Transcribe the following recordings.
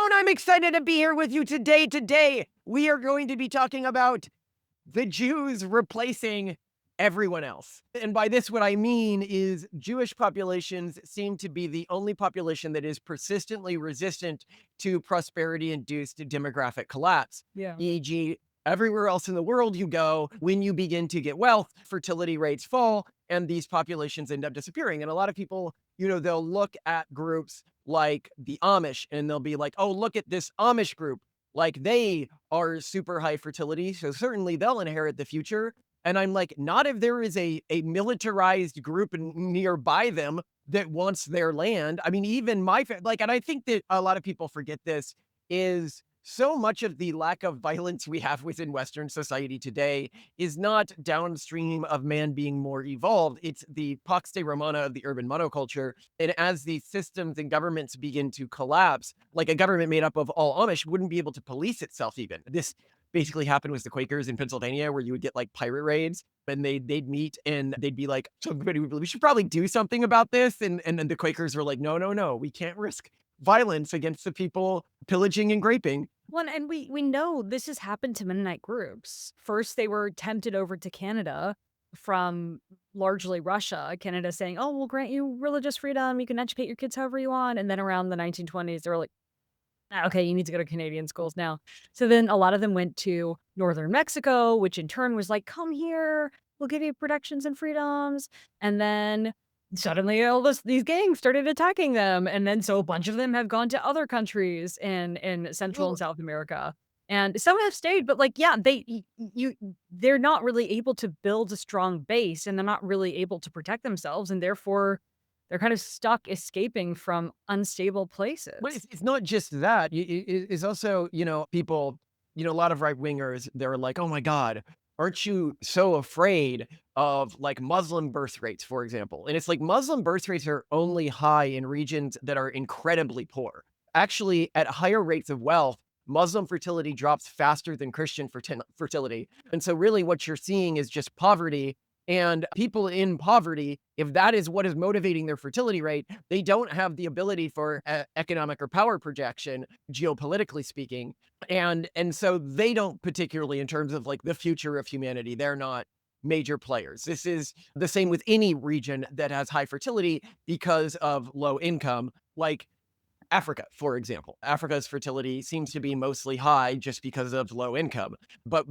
Simone, I'm excited to be here with you today. Today, we are going to be talking about the Jews replacing everyone else. And by this, what I mean is Jewish populations seem to be the only population that is persistently resistant to prosperity-induced demographic collapse. Yeah. E.g., everywhere else in the world you go, when you begin to get wealth, fertility rates fall, and these populations end up disappearing. And a lot of people, they'll look at groups like the Amish and they'll be like, oh, look at this Amish group. Like they are super high fertility. So certainly they'll inherit the future. And I'm like, not if there is a militarized group nearby them that wants their land. I mean, even and I think that a lot of people forget this is so much of the lack of violence we have within Western society today is not downstream of man being more evolved. It's the Pax de Romana of the urban monoculture. And as these systems and governments begin to collapse, like a government made up of all Amish wouldn't be able to police itself even. This basically happened with the Quakers in Pennsylvania, where you would get like pirate raids and they'd meet and they'd be like, so everybody would be, we should probably do something about this. And then the Quakers were like, no, no, no, we can't risk violence against the people pillaging and graping. Well, and we know this has happened to Mennonite groups. First, they were tempted over to Canada from largely Russia. Canada saying, "Oh, we'll grant you religious freedom. You can educate your kids however you want." And then around the 1920s, they were like, "Ah, okay, you need to go to Canadian schools now." So then a lot of them went to northern Mexico, which in turn was like, "Come here, we'll give you protections and freedoms." And then suddenly these gangs started attacking them. And then so a bunch of them have gone to other countries in Central and Well, South America. And some have stayed, but like, yeah, they're not really able to build a strong base and they're not really able to protect themselves. And therefore they're kind of stuck escaping from unstable But places. it's not just that. It's also, people, a lot of right wingers, they're like, oh my God, aren't you so afraid of like Muslim birth rates, for example? And it's like Muslim birth rates are only high in regions that are incredibly poor. Actually, at higher rates of wealth, Muslim fertility drops faster than Christian fertility. And so, really, what you're seeing is just poverty. And people in poverty, if that is what is motivating their fertility rate, they don't have the ability for economic or power projection, geopolitically speaking. And so they don't particularly, in terms of like the future of humanity, they're not major players. This is the same with any region that has high fertility because of low income, like Africa, for example. Africa's fertility seems to be mostly high just because of low income. But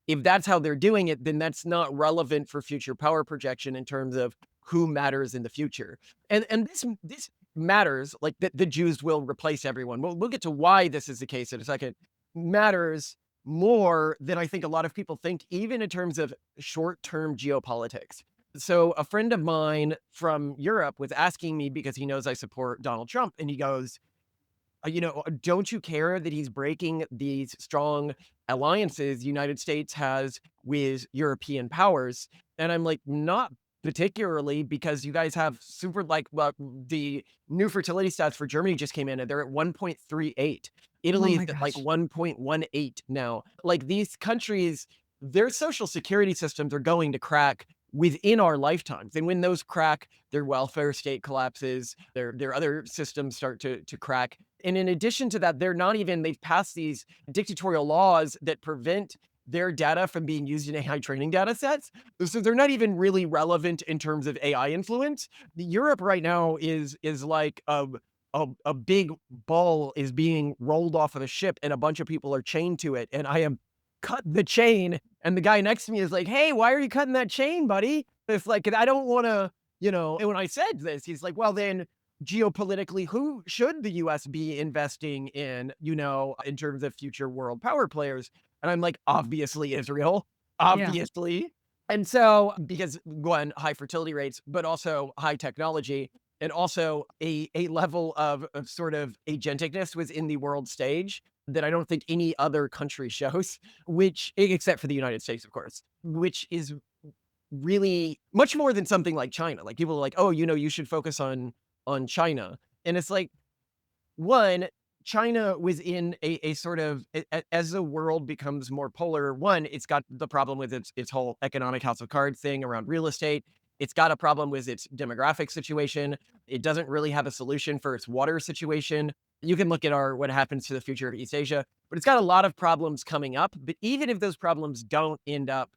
if that's how they're doing it, then that's not relevant for future power projection in terms of who matters in the future. And this matters, like the Jews will replace everyone. We'll get to why this is the case in a second. Matters more than I think a lot of people think, even in terms of short-term geopolitics. So a friend of mine from Europe was asking me because he knows I support Donald Trump, and he goes, don't you care that he's breaking these strong alliances the United States has with European powers? And I'm like, not particularly, because you guys have super like well, the new fertility stats for Germany just came in and they're at 1.38. Oh Italy is my at like gosh. 1.18 now. Like these countries, their social security systems are going to crack within our lifetimes. And when those crack, their welfare state collapses, their other systems start to crack. And in addition to that, they've passed these dictatorial laws that prevent their data from being used in AI training data sets. So they're not even really relevant in terms of AI influence. Europe right now is like a big ball is being rolled off of a ship and a bunch of people are chained to it. And I am cut the chain. And the guy next to me is like, hey, why are you cutting that chain, buddy? It's like, I don't want to, and when I said this, he's like, well, then geopolitically, who should the US be investing in terms of future world power players? And I'm like, obviously Israel, Yeah. obviously. And so, because one, high fertility rates, but also high technology, and also a level of sort of agenticness within the world stage that I don't think any other country shows, which, except for the United States, of course, which is really much more than something like China. Like people are like, oh, you should focus on China. And it's like, one, China was in a sort of as the world becomes more polar, one, it's got the problem with its whole economic house of cards thing around real estate. It's got a problem with its demographic situation. It doesn't really have a solution for its water situation. You can look at our what happens to the future of East Asia, but it's got a lot of problems coming up. But even if those problems don't end up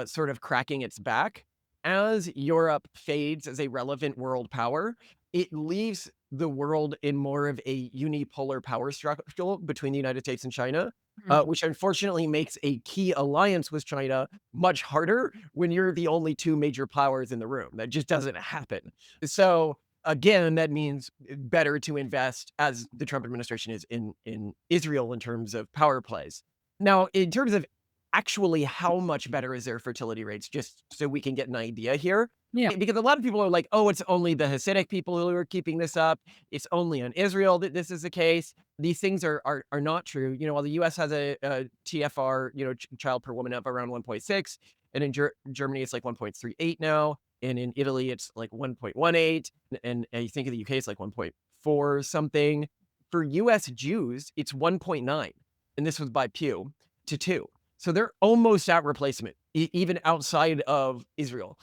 sort of cracking its back, as Europe fades as a relevant world power, it leaves the world in more of a unipolar power struggle between the United States and China, Mhm. which unfortunately makes a key alliance with China much harder when you're the only two major powers in the room. That just doesn't happen. So again, that means better to invest, as the Trump administration is, in Israel in terms of power plays. Now, in terms of actually how much better is their fertility rates, just so we can get an idea here, Yeah. because a lot of people are like, oh, it's only the Hasidic people who are keeping this up. It's only in Israel that this is the case. These things are not true. While the US has a TFR, child per woman of around 1.6, and in Germany it's like 1.38 now, and in Italy it's like 1.18, and I think in the UK it's like 1.4 something. For US Jews, it's 1.9, and this was by Pew, to 2. So they're almost at replacement, even outside of Israel.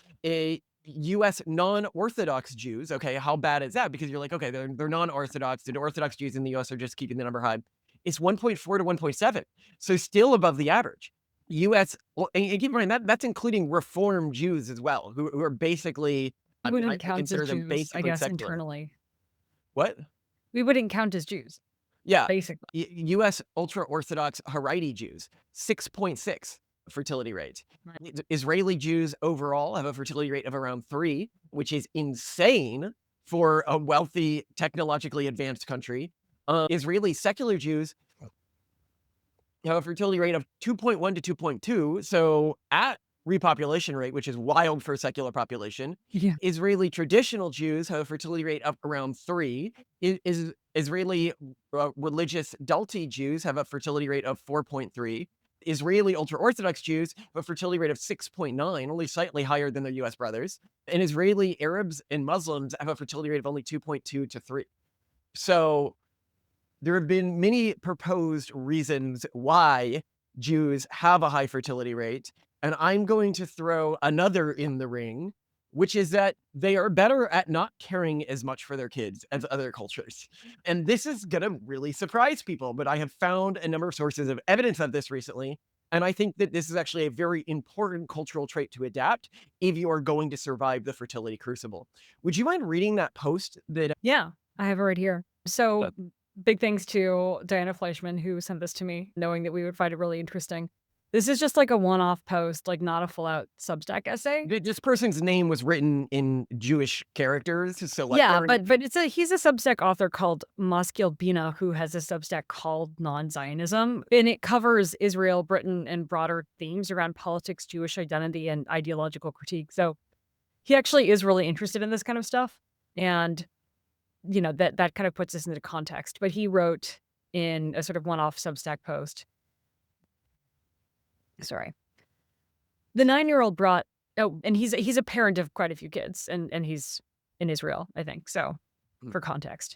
US non-Orthodox Jews, okay, how bad is that? Because you're like, okay, they're non-Orthodox. The Orthodox Jews in the US are just keeping the number high. It's 1.4 to 1.7. So still above the average. US, well, and keep in mind that's including Reform Jews as well, who are basically, We I mean, I wouldn't count as consider them Jews, I basically guess, secular. internally. What? We wouldn't count as Jews, Yeah. basically. US ultra-Orthodox Haredi Jews, 6.6 fertility rate. Right. Israeli Jews overall have a fertility rate of around 3, which is insane for a wealthy, technologically advanced country. Israeli secular Jews have a fertility rate of 2.1 to 2.2. So at repopulation rate, which is wild for a secular population, Yeah. Israeli traditional Jews have a fertility rate of around 3. Is Israeli religious Dalti Jews have a fertility rate of 4.3. Israeli ultra Orthodox Jews have a fertility rate of 6.9, only slightly higher than their US brothers. And Israeli Arabs and Muslims have a fertility rate of only 2.2 to 3. So there have been many proposed reasons why Jews have a high fertility rate, and I'm going to throw another in the ring, which is that they are better at not caring as much for their kids as other cultures. And this is going to really surprise people, but I have found a number of sources of evidence of this recently. And I think that this is actually a very important cultural trait to adapt if you are going to survive the fertility crucible. Would you mind reading that post that Yeah, I have it right here. So, big thanks to Diana Fleischman who sent this to me, knowing that we would find it really interesting. This is just like a one-off post, like not a full-out Substack essay. this person's name was written in Jewish characters, so, like, Yeah, learn but he's a Substack author called Maskil Bina who has a Substack called Non-Zionism, and it covers Israel, Britain, and broader themes around politics, Jewish identity, and ideological critique. So he actually is really interested in this kind of stuff, and that kind of puts this into context. But he wrote in a sort of one-off Substack post. Sorry, the 9-year-old brought. Oh, and he's a parent of quite a few kids, and he's in Israel, I think. So, Mm. for context.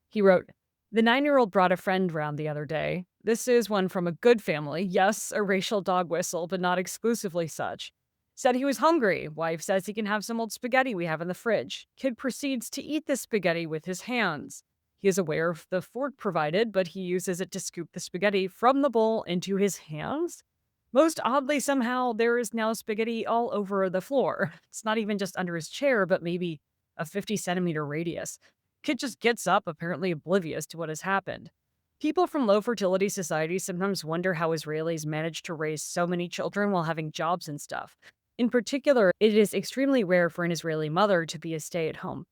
He wrote, "The 9-year-old brought a friend round the other day. This is one from a good family. Yes, a racial dog whistle, but not exclusively such. Said he was hungry. Wife says he can have some old spaghetti we have in the fridge. Kid proceeds to eat the spaghetti with his hands. He is aware of the fork provided, but he uses it to scoop the spaghetti from the bowl into his hands. Most oddly, somehow, there is now spaghetti all over the floor. It's not even just under his chair, but maybe a 50-centimeter radius. Kid just gets up, apparently oblivious to what has happened. People from low fertility societies sometimes wonder how Israelis manage to raise so many children while having jobs and stuff. In particular, it is extremely rare for an Israeli mother to be a stay at home.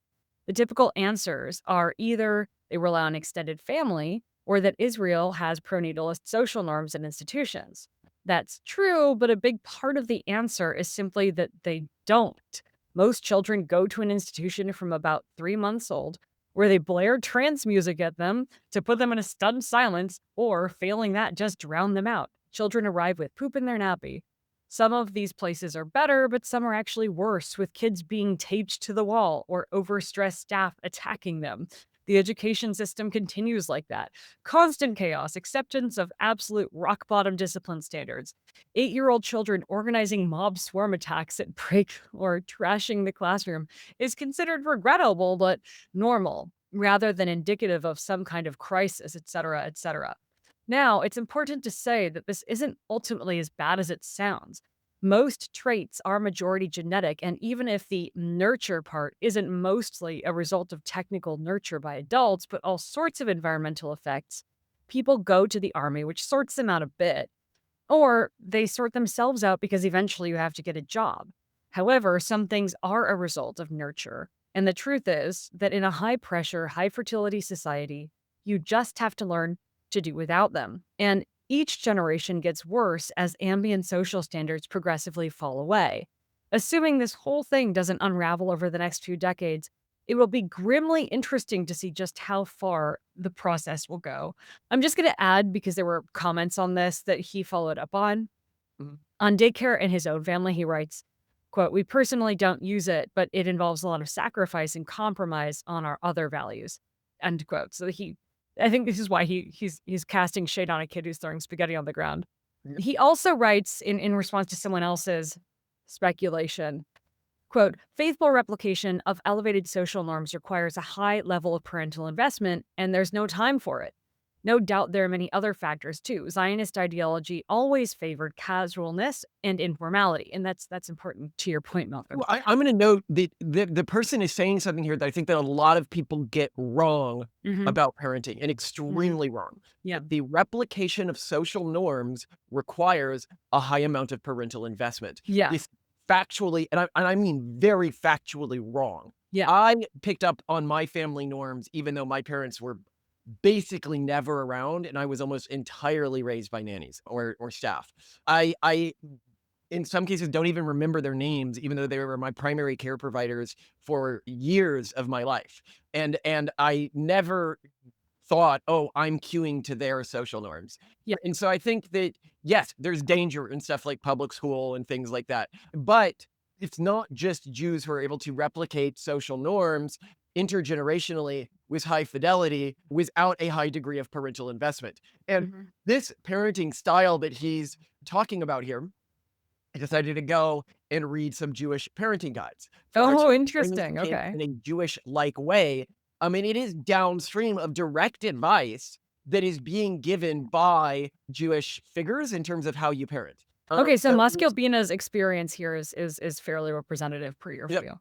The typical answers are either they rely on extended family or that Israel has pronatalist social norms and institutions. That's true, but a big part of the answer is simply that they don't. Most children go to an institution from about 3 months old where they blare trance music at them to put them in a stunned silence, or failing that, just drown them out. Children arrive with poop in their nappy. Some of these places are better, but some are actually worse, with kids being taped to the wall or overstressed staff attacking them. The education system continues like that. Constant chaos, acceptance of absolute rock bottom discipline standards. 8-year-old children organizing mob swarm attacks at break or trashing the classroom is considered regrettable but normal rather than indicative of some kind of crisis, etc., etc. Now, it's important to say that this isn't ultimately as bad as it sounds. Most traits are majority genetic, and even if the nurture part isn't mostly a result of technical nurture by adults, but all sorts of environmental effects, people go to the army, which sorts them out a bit, or they sort themselves out because eventually you have to get a job. However, some things are a result of nurture. And the truth is that in a high pressure, high fertility society, you just have to learn to do without them. And each generation gets worse as ambient social standards progressively fall away. Assuming this whole thing doesn't unravel over the next few decades, it will be grimly interesting to see just how far the process will go. I'm just going to add, because there were comments on this that he followed up on. Mhm. On daycare and his own family, he writes, quote, "We personally don't use it, but it involves a lot of sacrifice and compromise on our other values." End quote. So I think this is why he's casting shade on a kid who's throwing spaghetti on the ground. Yep. He also writes in response to someone else's speculation, quote, "Faithful replication of elevated social norms requires a high level of parental investment, and there's no time for it. No doubt there are many other factors too. Zionist ideology always favored casualness and informality." And that's important to your point, Malcolm. Well, I'm going to note that the person is saying something here that I think that a lot of people get wrong Mhm, about parenting, and mhm. extremely wrong. Yeah. That the replication of social norms requires a high amount of parental investment. Yeah. This factually, and I mean very factually wrong. Yeah. I picked up on my family norms, even though my parents were basically never around, and I was almost entirely raised by nannies or staff. I in some cases don't even remember their names, even though they were my primary care providers for years of my life. And I never thought, "Oh, I'm queuing to their social norms." Yeah. And so I think that, yes, there's danger in stuff like public school and things like that. But it's not just Jews who are able to replicate social norms intergenerationally with high fidelity without a high degree of parental investment. And Mhm. this parenting style that he's talking about here, I decided to go and read some Jewish parenting guides for our Oh, children, raising interesting. kids Okay. in a Jewish-like way. I mean, it is downstream of direct advice that is being given by Jewish figures in terms of how you parent. Okay, so So Muskel Bina's experience here is fairly representative per your yep. view.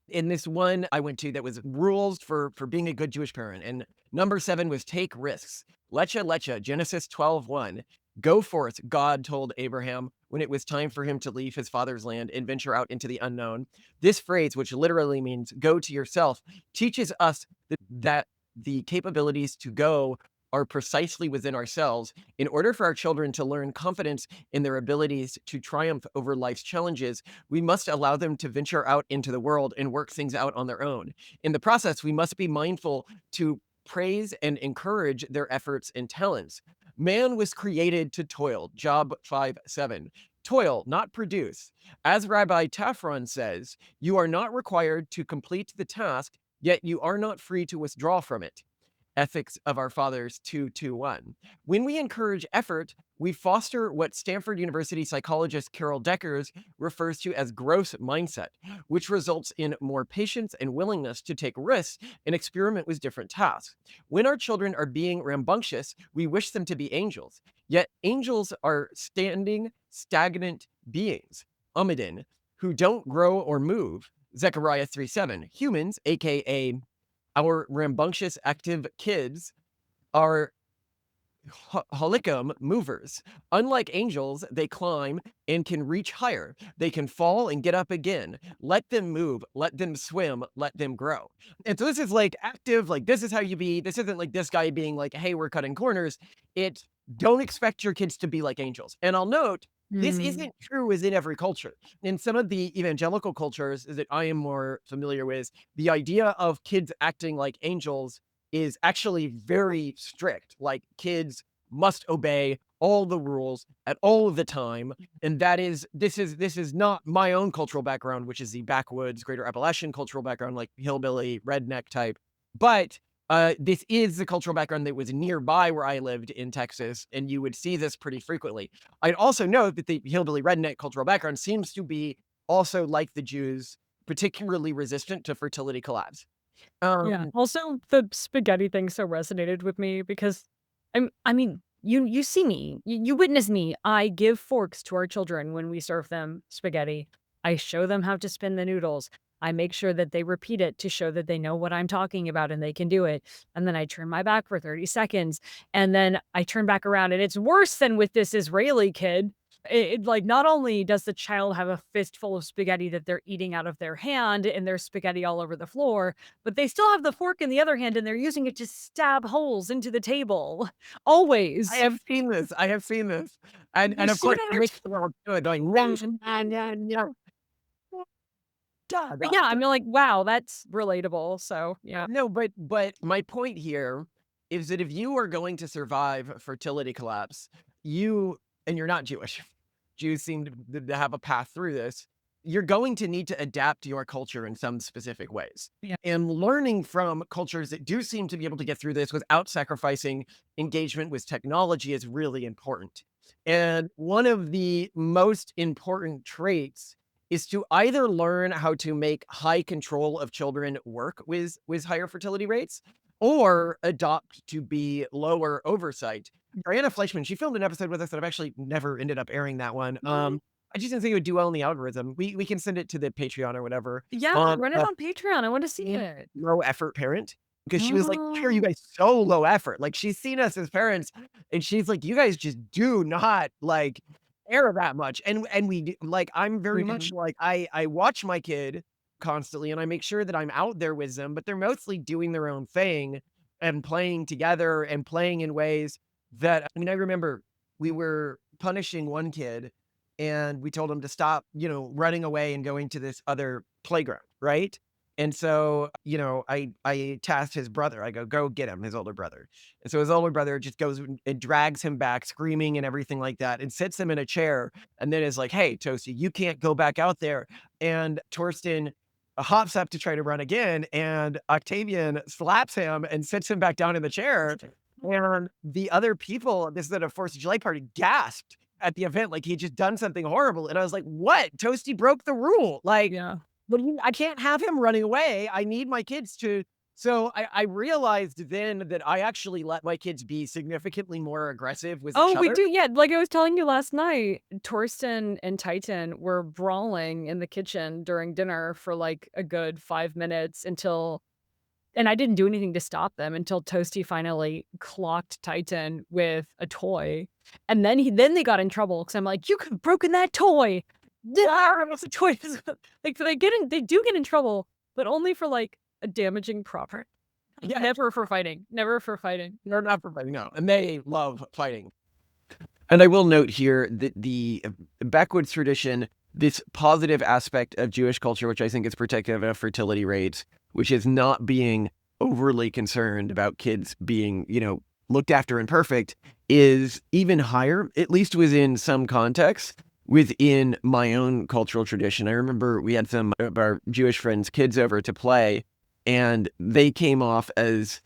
In this one I went to that was rules for being a good Jewish parent, and number 7 was take risks. Lecha lecha, Genesis 12:1. Go forth, God told Abraham when it was time for him to leave his father's land and venture out into the unknown. This phrase, which literally means go to yourself, teaches us that the capabilities to go are precisely within ourselves. In order for our children to learn confidence in their abilities to triumph over life's challenges, we must allow them to venture out into the world and work things out on their own. In the process, we must be mindful to praise and encourage their efforts and talents. Man was created to toil, Job 5:7. Toil, not produce. As Rabbi Tafron says, you are not required to complete the task, yet you are not free to withdraw from it. Ethics of Our Fathers 221. When we encourage effort, we foster what Stanford University psychologist Carol Deckers refers to as growth mindset, which results in more patience and willingness to take risks and experiment with different tasks. When our children are being rambunctious, we wish them to be angels. Yet angels are standing, stagnant beings, Umidin, who don't grow or move. Zechariah 3:7. Humans, aka our rambunctious active kids, are Holicum movers. Unlike angels, they climb and can reach higher. They can fall and get up again. Let them move, let them swim, let them grow. And so this is like active, like this is how you be. This isn't like this guy being like, hey, we're cutting corners. It's don't expect your kids to be like angels. And I'll note, this Mm. isn't true within every culture. In some of the evangelical cultures that I am more familiar with, the idea of kids acting like angels is actually very strict. Like kids must obey all the rules at all of the time. And this is not my own cultural background, which is the backwoods, greater Appalachian cultural background, like hillbilly, redneck type. But this is the cultural background that was nearby where I lived in Texas, and you would see this pretty frequently. I'd also note that the hillbilly redneck cultural background seems to be also, like the Jews, particularly resistant to fertility collapse. Yeah. Um, Also, the spaghetti thing so resonated with me because I mean, you see me, you witness me. I give forks to our children when we serve them spaghetti. I show them how to spin the noodles. I make sure that they repeat it to show that they know what I'm talking about and they can do it. And then I turn my back for 30 seconds and then I turn back around and it's worse than with this Israeli kid. Like not only does the child have a fistful of spaghetti that they're eating out of their hand and there's spaghetti all over the floor, but they still have the fork in the other hand, and they're using it to stab holes into the table. I Always. have seen this. I have seen this. You And of see course, that? the rich people do it going, duh, Yeah, duh. I'm like, "Wow, that's relatable." So, yeah. No, but my point here is that if you are going to survive fertility collapse, you and you're not Jewish. Jews seem to have a path through this. You're going to need to adapt your culture in some specific ways. Yeah. And learning from cultures that do seem to be able to get through this without sacrificing engagement with technology is really important. And one of the most important traits is to either learn how to make high control of children work with higher fertility rates or adopt to be lower oversight. Diana Fleischman, she filmed an episode with us that I've actually never ended up airing that one. What? I just didn't think it would do well in the algorithm. We can send it to the Patreon or whatever. Yeah, On run it on Patreon. I wanna see it. low effort parent because she was like, "Why are you Oh. guys so low effort?" Like she's seen us as parents, and she's like, "You guys just do not like care that much." And like I'm very We much didn't. like I watch my kid constantly, and I make sure that I'm out there with them, but they're mostly doing their own thing and playing together and playing in ways that I mean, I remember we were punishing one kid, and we told him to stop, running away and going to this other playground, right? And so, I tasked his brother. I go get him, his older brother. And so his older brother just goes and drags him back, screaming and everything like that, and sits him in a chair. And then is like, "Hey, Toasty, you can't go back out there." And Torsten hops up to try to run again, and Octavian slaps him and sits him back down in the chair. And the other people, this is at a 4th of July party, gasped at the event like he'd just done something horrible. And I was like, "What? Toasty broke the rule. Like, Yeah. but I can't have him running away. I need my kids to." So I realized then that I actually let my kids be significantly more aggressive with Oh, each we other. do, yeah, like I was telling you last night, Torsten and Titan were brawling in the kitchen during dinner for, like, a good 5 minutes until and I didn't do anything to stop them until Toasty finally clocked Titan with a toy, and then they got in trouble because 'cause I'm like, "You could have broken that toy." "Ah, it's a toy." Like, they do get in trouble, but only for, like, a damaging property. Yeah, Never for fighting, never for fighting. they're not for fighting, no, and they love fighting. And I will note here that the backwoods tradition, this positive aspect of Jewish culture, which I think is protective of fertility rates, which is not being overly concerned about kids being, looked after and perfect, is even higher, at least within some contexts, within my own cultural tradition. I remember we had some of our Jewish friends' kids over to play, and they came off as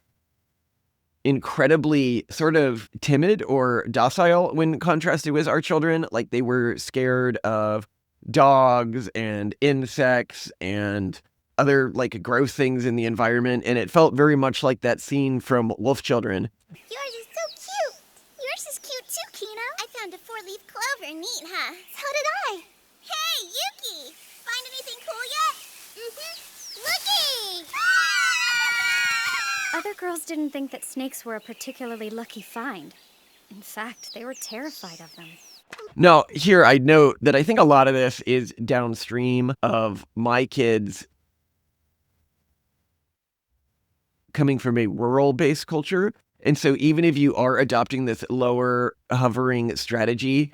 incredibly sort of timid or docile when contrasted with our children. Like they were scared of dogs and insects and other like gross things in the environment. And it felt very much like that scene from Wolf Children. Yours is so cute. Yours is cute too, Kino. I found a 4-leaf clover. Neat, huh? So did I. Hey, Yuki! Find anything cool yet? Mm-hmm. Looky! Other girls didn't think that snakes were a particularly lucky find. In fact, they were terrified of them. Now, here I note that I think a lot of this is downstream of my kids coming from a rural-based culture. And so even if you are adopting this lower hovering strategy,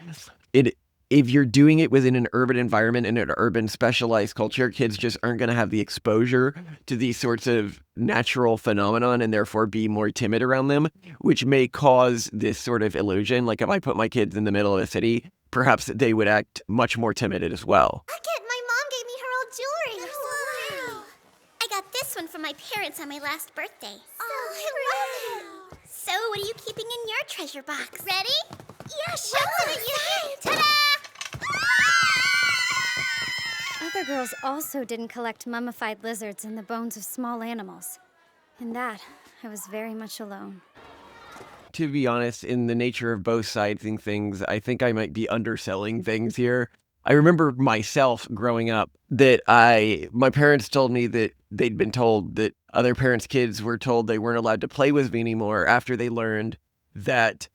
if you're doing it within an urban environment and an urban specialized culture, kids just aren't going to have the exposure to these sorts of natural phenomenon and therefore be more timid around them, which may cause this sort of illusion. Like if I put my kids in the middle of a city, perhaps they would act much more timid as well. Look it, my mom gave me her old jewelry. Oh, wow. I got this this one from my parents on my last birthday. Oh, I love it. So, what are you keeping in your treasure box? Ready? Yeah, sure. Ta-da! Other girls also didn't collect mummified lizards and the bones of small animals. In that, I was very much alone. To be honest, in the nature of both siding things, I think I might be underselling things here. I remember myself growing up that my parents told me that they'd been told that other parents' kids were told they weren't allowed to play with me anymore after they learned that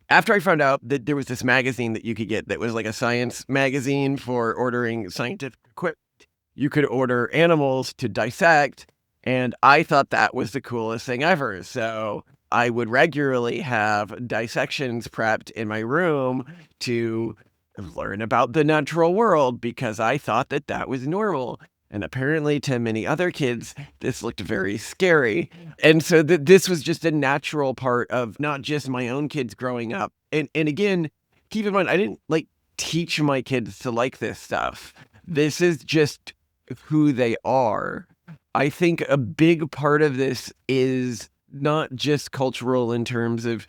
after I found out that there was this magazine that you could get that was like a science magazine for ordering scientific equipment. You could order animals to dissect, and I thought that was the coolest thing ever. So I would regularly have dissections prepped in my room to learn about the natural world because I thought that that was normal. And apparently to many other kids, this looked very scary. And so this was just a natural part of not just my own kids growing up. And again, keep in mind, I didn't like teach my kids to like this stuff. This is just who they are. I think a big part of this is not just cultural in terms of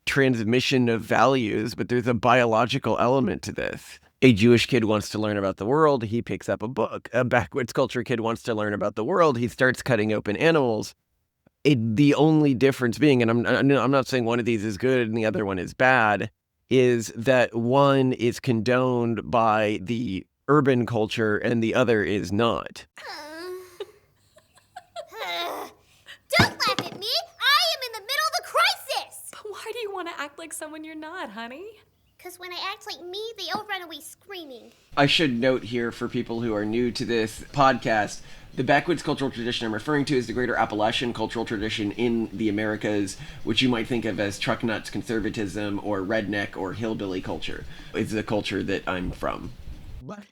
transmission of values, but there's a biological element to this. A Jewish kid wants to learn about the world, he picks up a book. A backwoods culture kid wants to learn about the world, he starts cutting open animals. The only difference being, and I'm not saying one of these is good and the other one is bad, is that one is condoned by the urban culture and the other is not. Don't laugh at me! I am in the middle of a crisis! But why do you want to act like someone you're not, honey? Because when I act like me, they all run away screaming. I should note here for people who are new to this podcast, the backwoods cultural tradition I'm referring to is the greater Appalachian cultural tradition in the Americas, which you might think of as truck nuts conservatism or redneck or hillbilly culture. It's the culture that I'm from. What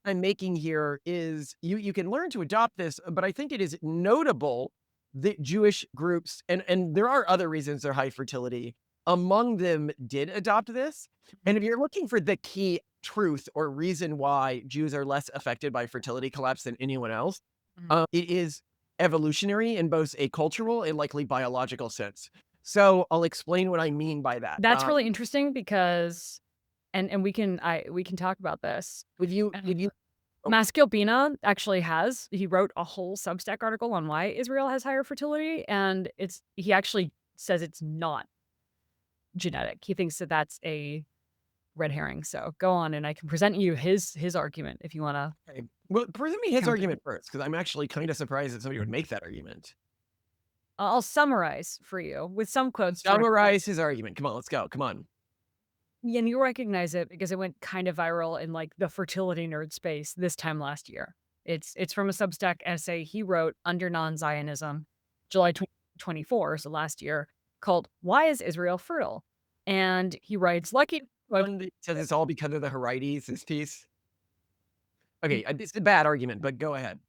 I'm making here is you can learn to adopt this, but I think it is notable that Jewish groups, and there are other reasons they're high fertility, among them did adopt this. And if you're looking for the key truth or reason why Jews are less affected by fertility collapse than anyone else, it is evolutionary in both a cultural and likely biological sense. So I'll explain what I mean by that. That's really interesting because, and we can talk about this. Would you Maskil actually he wrote a whole Substack article on why Israel has higher fertility, and he actually says it's not genetic. He thinks that that's a red herring. So go on, and I can present you his argument if you want to. Okay. Well, present me his argument first, because I'm actually kind of surprised that somebody would make that argument. I'll summarize for you with some quotes. Summarize his argument. Come on, let's go. Come on. Yeah, and you recognize it because it went kind of viral in like the fertility nerd space this time last year. It's from a Substack essay he wrote under non-Zionism, July 2024, so last year, called "Why is Israel Fertile?" And he writes, "Lucky." Says it's all because of the Harites, this piece. Okay, it's a bad argument, but go ahead.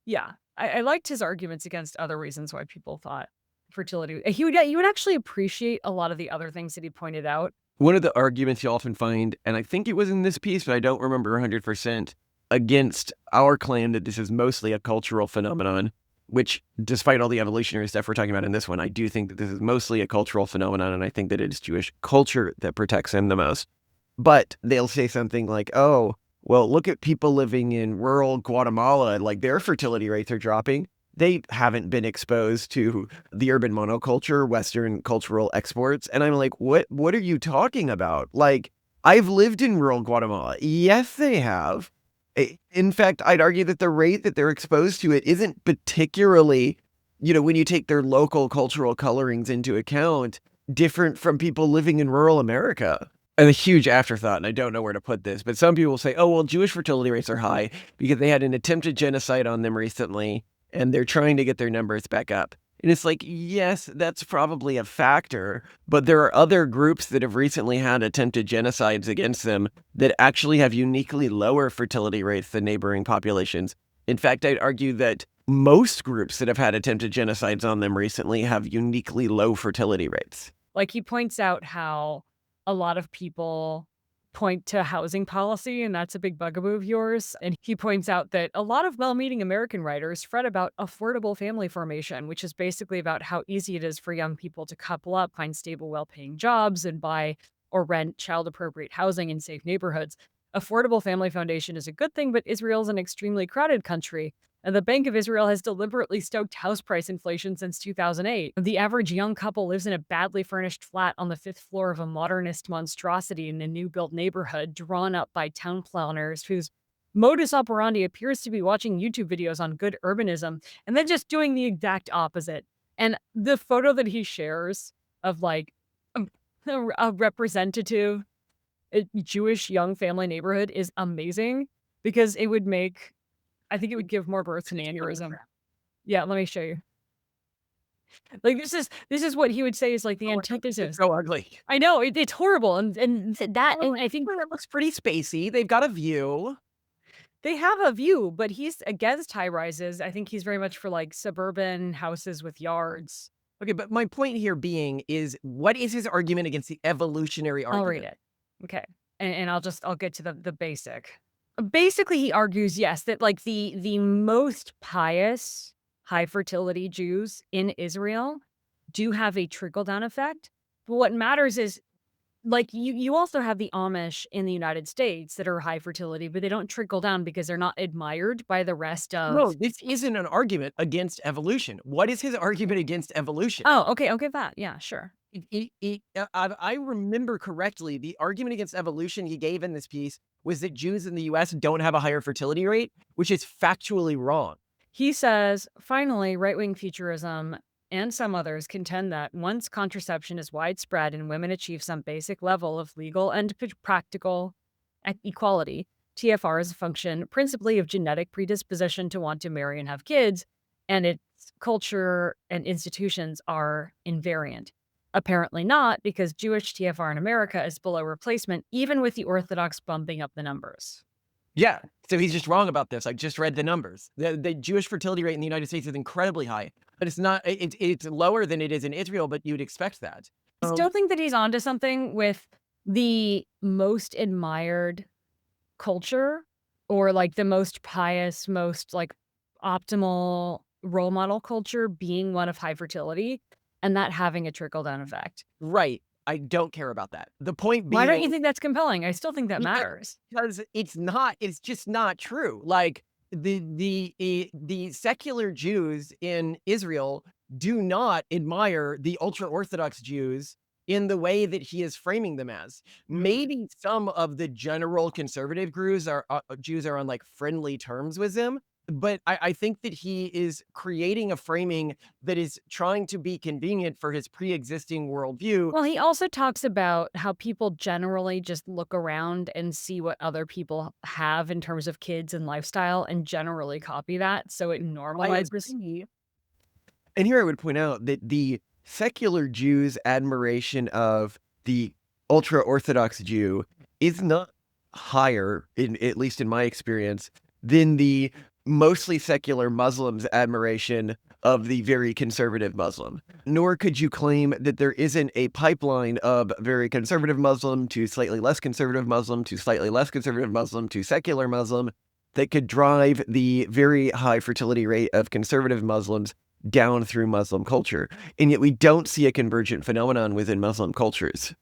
Yeah, I liked his arguments against other reasons why people thought fertility. You would actually appreciate a lot of the other things that he pointed out. One of the arguments you often find, and I think it was in this piece, but I don't remember 100%, against our claim that this is mostly a cultural phenomenon, which, despite all the evolutionary stuff we're talking about in this one, I do think that this is mostly a cultural phenomenon, and I think that it is Jewish culture that protects him the most. But they'll say something like, oh, well, look at people living in rural Guatemala, like their fertility rates are dropping. They haven't been exposed to the urban monoculture, Western cultural exports. And I'm like, what are you talking about? Like, I've lived in rural Guatemala. Yes, they have. In fact, I'd argue that the rate that they're exposed to it isn't particularly, when you take their local cultural colorings into account, different from people living in rural America. And a huge afterthought, and I don't know where to put this, but some people say, oh, well, Jewish fertility rates are high because they had an attempted genocide on them recently, and they're trying to get their numbers back up. And it's like, yes, that's probably a factor, but there are other groups that have recently had attempted genocides against them that actually have uniquely lower fertility rates than neighboring populations. In fact, I'd argue that most groups that have had attempted genocides on them recently have uniquely low fertility rates. Like he points out how a lot of people point to housing policy, and that's a big bugaboo of yours. And he points out that a lot of well-meaning American writers fret about affordable family formation, which is basically about how easy it is for young people to couple up, find stable, well-paying jobs, and buy or rent child-appropriate housing in safe neighborhoods. Affordable family foundation is a good thing, but Israel's an extremely crowded country, and the Bank of Israel has deliberately stoked house price inflation since 2008. The average young couple lives in a badly furnished flat on the fifth floor of a modernist monstrosity in a new built neighborhood drawn up by town planners whose modus operandi appears to be watching YouTube videos on good urbanism and then just doing the exact opposite. And the photo that he shares of like a, a representative Jewish young family neighborhood is amazing because it would make I think it would give more birth to an aneurysm. Yeah, let me show you. Like, this is what he would say is, like, the Oh, it's antithesis. so ugly. I know, it's horrible, and that and I think Well, it looks pretty spacey. They've got a view. they have a view, but he's against high rises. I think he's very much for, like, suburban houses with yards. Okay, but my point here being is what is his argument against the evolutionary I'll read argument? it. Okay. And I'll get to the basic. Basically, he argues, yes, that, like, the most pious high fertility Jews in Israel do have a trickle-down effect, but what matters is like, you also have the Amish in the United States that are high fertility, but they don't trickle down because they're not admired by the rest No, of this isn't an argument against evolution. What is his argument against evolution? Oh, okay, okay, that. Yeah, sure. I remember correctly, the argument against evolution he gave in this piece was that Jews in the US don't have a higher fertility rate, which is factually wrong. He says, finally, right-wing futurism and some others contend that once contraception is widespread and women achieve some basic level of legal and practical equality, TFR is a function principally of genetic predisposition to want to marry and have kids, and its culture and institutions are invariant. Apparently not, because Jewish TFR in America is below replacement, even with the Orthodox bumping up the numbers. Yeah, so he's just wrong about this. I just read the numbers. The Jewish fertility rate in the United States is incredibly high, but it's not. It's lower than it is in Israel, but you'd expect that. I still think that he's onto something with the most admired culture or like the most pious, most like optimal role model culture being one of high fertility and that having a trickle down effect. Right. I don't care about that. The point Why don't you being, think that's compelling? I still think that Because matters. because it's not. It's just not true. Like the secular Jews in Israel do not admire the ultra Orthodox Jews in the way that he is framing them as. Maybe some of the general conservative Jews are on like friendly terms with him, but I think that he is creating a framing that is trying to be convenient for his pre-existing worldview. Well, he also talks about how people generally just look around and see what other people have in terms of kids and lifestyle and generally copy that. So it I normalizes. agree. And here I would point out that the secular Jew's admiration of the ultra Orthodox Jew is not higher, at least in my experience, than the mostly secular Muslims' admiration of the very conservative Muslim. Nor could you claim that there isn't a pipeline of very conservative Muslim to slightly less conservative Muslim to slightly less conservative Muslim to secular Muslim that could drive the very high fertility rate of conservative Muslims down through Muslim culture. And yet we don't see a convergent phenomenon within Muslim cultures.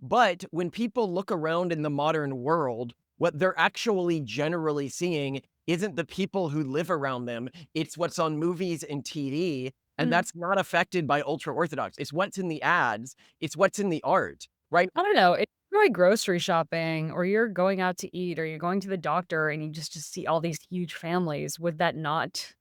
But when people look around in the modern world, what they're actually generally seeing isn't the people who live around them. It's what's on movies and TV. And Mhm. that's not affected by ultra Orthodox. It's what's in the ads. It's what's in the art, right? I don't know. If you're going grocery shopping or you're going out to eat or you're going to the doctor and you just see all these huge families, would that not?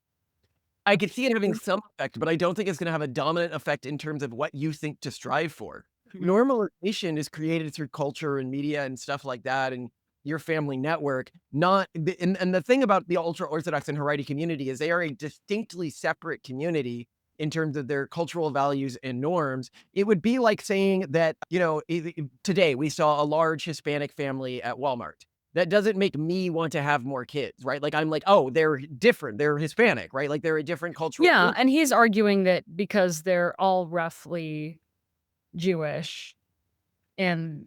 I could see it having some effect, but I don't think it's going to have a dominant effect in terms of what you think to strive for. Normalization is created through culture and media and stuff like that, and your family network. Not and the thing about the ultra Orthodox and Haredi community is they are a distinctly separate community in terms of their cultural values and norms. It would be like saying that, today we saw a large Hispanic family at Walmart. That doesn't make me want to have more kids, right? Like I'm like, oh, they're different. They're Hispanic, right? Like they're a different cultural Yeah, group. and he's arguing that because they're all roughly Jewish and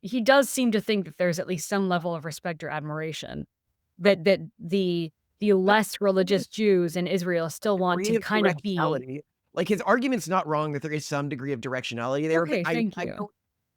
he does seem to think that there's at least some level of respect or admiration that the less religious Jews in Israel still want Degree to of kind of be. directionality. Like, his argument's not wrong that there is some degree of directionality there, but Okay, thank I you. don't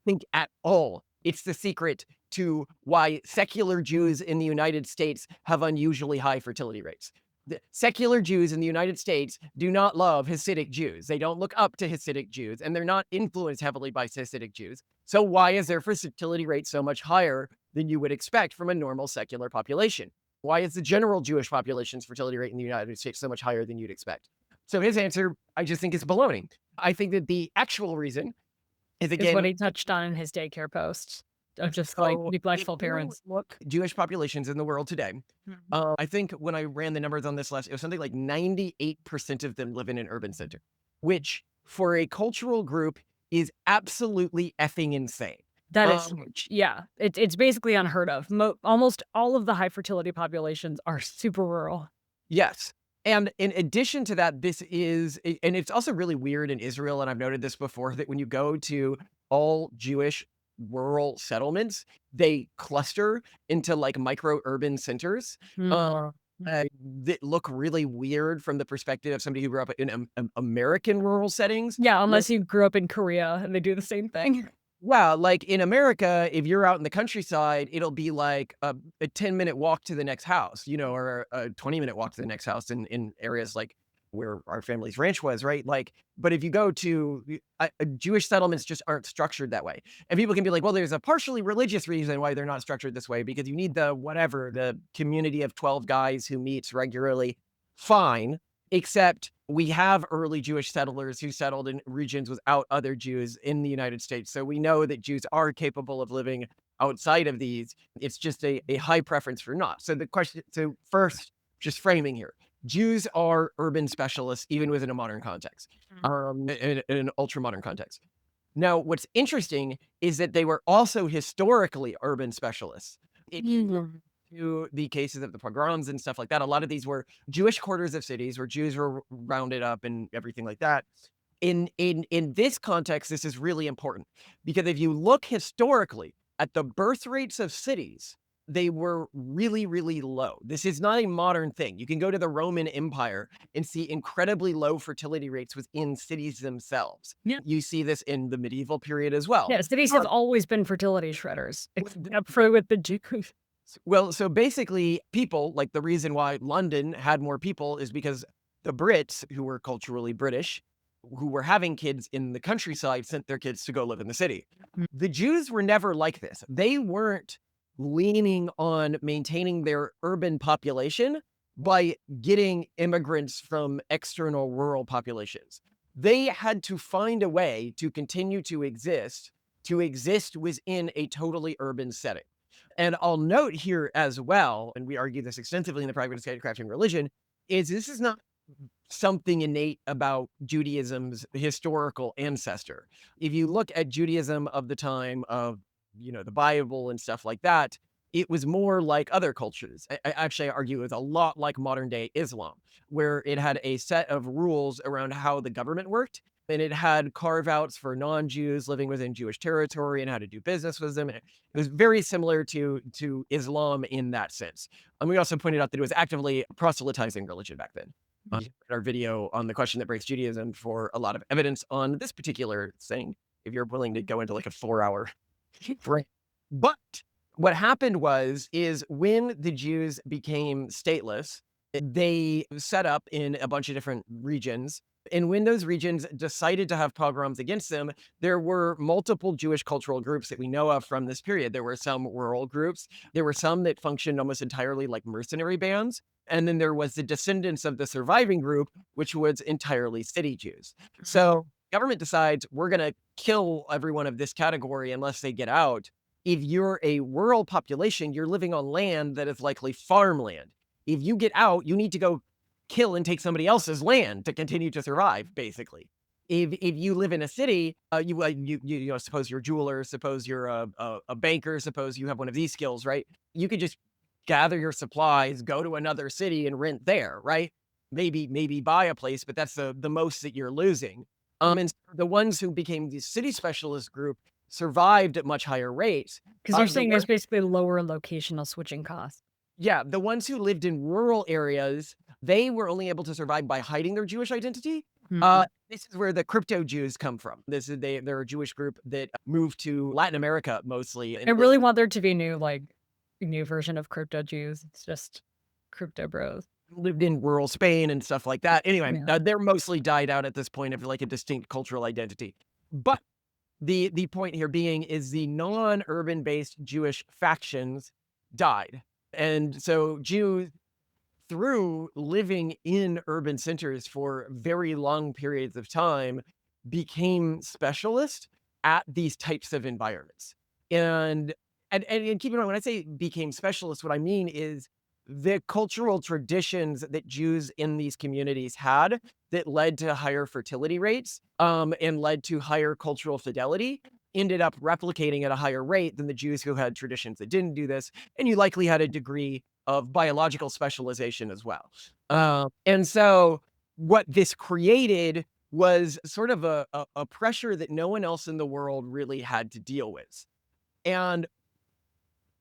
think at all it's the secret to why secular Jews in the United States have unusually high fertility rates. The secular Jews in the United States do not love Hasidic Jews. They don't look up to Hasidic Jews, and they're not influenced heavily by Hasidic Jews. So why is their fertility rate so much higher than you would expect from a normal secular population? Why is the general Jewish population's fertility rate in the United States so much higher than you'd expect? So his answer, I just think, is baloney. I think that the actual reason is, Is what again, he touched on in his daycare post of just like so if neglectful you parents. look Jewish populations in the world today, I think when I ran the numbers on this last, it was something like 98% of them live in an urban center, which for a cultural group is absolutely effing insane. That is Um, huge. Yeah, it's basically unheard of. Almost all of the high fertility populations are super rural. Yes. And in addition to that, and it's also really weird in Israel, and I've noted this before, that when you go to all Jewish rural settlements, they cluster into like micro urban centers Mm. uh, that look really weird from the perspective of somebody who grew up in American rural settings. Yeah, unless you grew up in Korea and they do the same thing. Well, like in America, if you're out in the countryside, it'll be like a 10-minute walk to the next house, or a 20-minute walk to the next house in areas like where our family's ranch was, right? Like, but if you go to Jewish settlements just aren't structured that way. And people can be like, well, there's a partially religious reason why they're not structured this way, because you need the community of 12 guys who meets regularly. Fine. Except we have early Jewish settlers who settled in regions without other Jews in the United States. So we know that Jews are capable of living outside of these. It's just a high preference for not. So first, just framing here. Jews are urban specialists, even within a modern context, in an ultra modern context. Now, what's interesting is that they were also historically urban specialists. If you look to the cases of the pogroms and stuff like that, a lot of these were Jewish quarters of cities where Jews were rounded up and everything like that. In this context, this is really important because if you look historically at the birth rates of cities, they were really, really low. This is not a modern thing. You can go to the Roman Empire and see incredibly low fertility rates within cities themselves. Yeah. You see this in the medieval period as well. Yeah, cities have always been fertility shredders, except for with the Jews. Well, so basically, people, like the reason why London had more people is because the Brits, who were culturally British, who were having kids in the countryside, sent their kids to go live in the city. The Jews were never like this. They weren't leaning on maintaining their urban population by getting immigrants from external rural populations. They had to find a way to continue to exist within a totally urban setting. And I'll note here as well, and we argue this extensively in the Pragmatic Statecraft and Religion, is this is not something innate about Judaism's historical ancestor. If you look at Judaism of the time of, the Bible and stuff like that, it was more like other cultures. I actually argue it was a lot like modern day Islam, where it had a set of rules around how the government worked. And it had carve outs for non-Jews living within Jewish territory and how to do business with them. And it was very similar to Islam in that sense. And we also pointed out that it was actively proselytizing religion back then. Our video on the question that breaks Judaism for a lot of evidence on this particular thing, if you're willing to go into like a 4-hour frame. But what happened is when the Jews became stateless, they set up in a bunch of different regions. And when those regions decided to have pogroms against them, there were multiple Jewish cultural groups that we know of from this period. There were some rural groups. There were some that functioned almost entirely like mercenary bands. And then there was the descendants of the surviving group, which was entirely city Jews. So government decides we're going to kill everyone of this category unless they get out. If you're a rural population, you're living on land that is likely farmland. If you get out, you need to go kill and take somebody else's land to continue to survive, basically. If you live in a city, suppose you're a jeweler, suppose you're a banker, suppose you have one of these skills, right? You could just gather your supplies, go to another city and rent there, right? Maybe buy a place, but that's the most that you're losing. And the ones who became the city specialist group survived at much higher rates. Because you're The saying there's basically lower locational switching costs. Yeah, the ones who lived in rural areas, they were only able to survive by hiding their Jewish identity. Mhm. This is where the crypto Jews come from. They're a Jewish group that moved to Latin America mostly I and really want there to be a new version of crypto Jews. It's just crypto bros. lived in rural Spain and stuff like that. Anyway, Yeah. they're mostly died out at this point of like a distinct cultural identity. But the point here being is the non-urban based Jewish factions died. And so Jews, through living in urban centers for very long periods of time, became specialists at these types of environments. And keep in mind, when I say became specialists, what I mean is the cultural traditions that Jews in these communities had that led to higher fertility rates, and led to higher cultural fidelity ended up replicating at a higher rate than the Jews who had traditions that didn't do this. And you likely had a degree of biological specialization as well. And so what this created was sort of a pressure that no one else in the world really had to deal with. And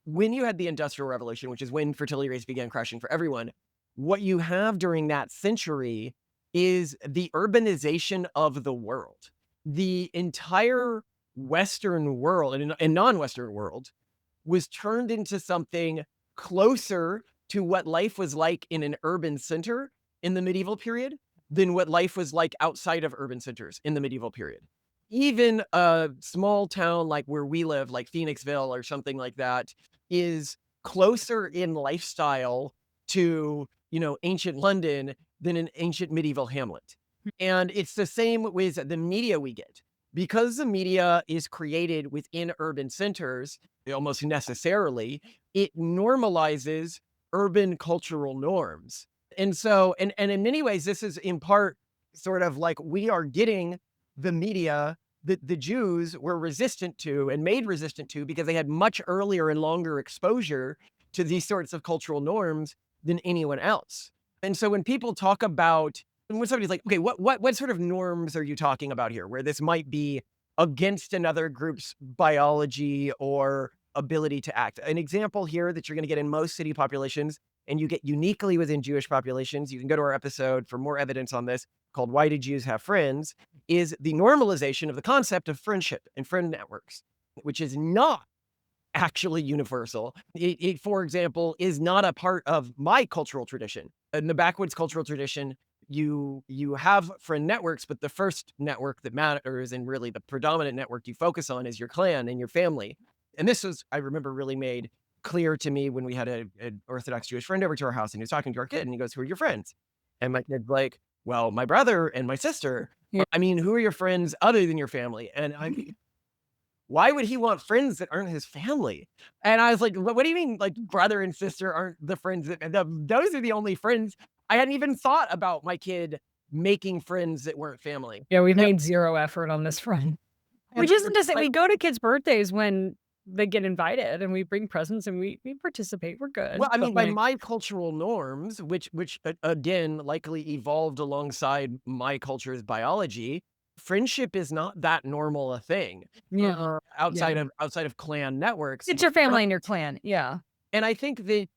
when you had the Industrial Revolution, which is when fertility rates began crashing for everyone, what you have during that century is the urbanization of the world. The entire Western world and non-Western world was turned into something closer to what life was like in an urban center in the medieval period than what life was like outside of urban centers in the medieval period. Even a small town like where we live, like Phoenixville or something like that, is closer in lifestyle to, ancient London than an ancient medieval hamlet. And it's the same with the media we get. Because the media is created within urban centers, almost necessarily, it normalizes urban cultural norms. And so, and in many ways, this is in part sort of like we are getting the media that the Jews were resistant to and made resistant to because they had much earlier and longer exposure to these sorts of cultural norms than anyone else. And so when people talk about, and when somebody's like, okay, what sort of norms are you talking about here, where this might be against another group's biology or ability to act? An example here that you're going to get in most city populations, and you get uniquely within Jewish populations, you can go to our episode for more evidence on this, called Why Do Jews Have Friends, is the normalization of the concept of friendship and friend networks, which is not actually universal. It, for example, is not a part of my cultural tradition. In the backwoods cultural tradition, you have friend networks, but the first network that matters and really the predominant network you focus on is your clan and your family. And this was, I remember, really made clear to me when we had an Orthodox Jewish friend over to our house and he was talking to our kid and he goes, "Who are your friends?" And my kid's like, "Well, my brother and my sister." Yeah. I mean, who are your friends other than your family? And why would he want friends that aren't his family? And I was like, what do you mean, like, brother and sister aren't the friends those are the only friends. I hadn't even thought about my kid making friends that weren't family. Yeah, we've And made zero effort on this front. and Which isn't to say like, we go to kids' birthdays when they get invited and we bring presents and we participate. We're good. well, I But, mean, by like, my cultural norms, which again, likely evolved alongside my culture's biology, friendship is not that normal a thing, yeah, outside yeah. of clan networks. It's your family and your clan. Yeah. And I think that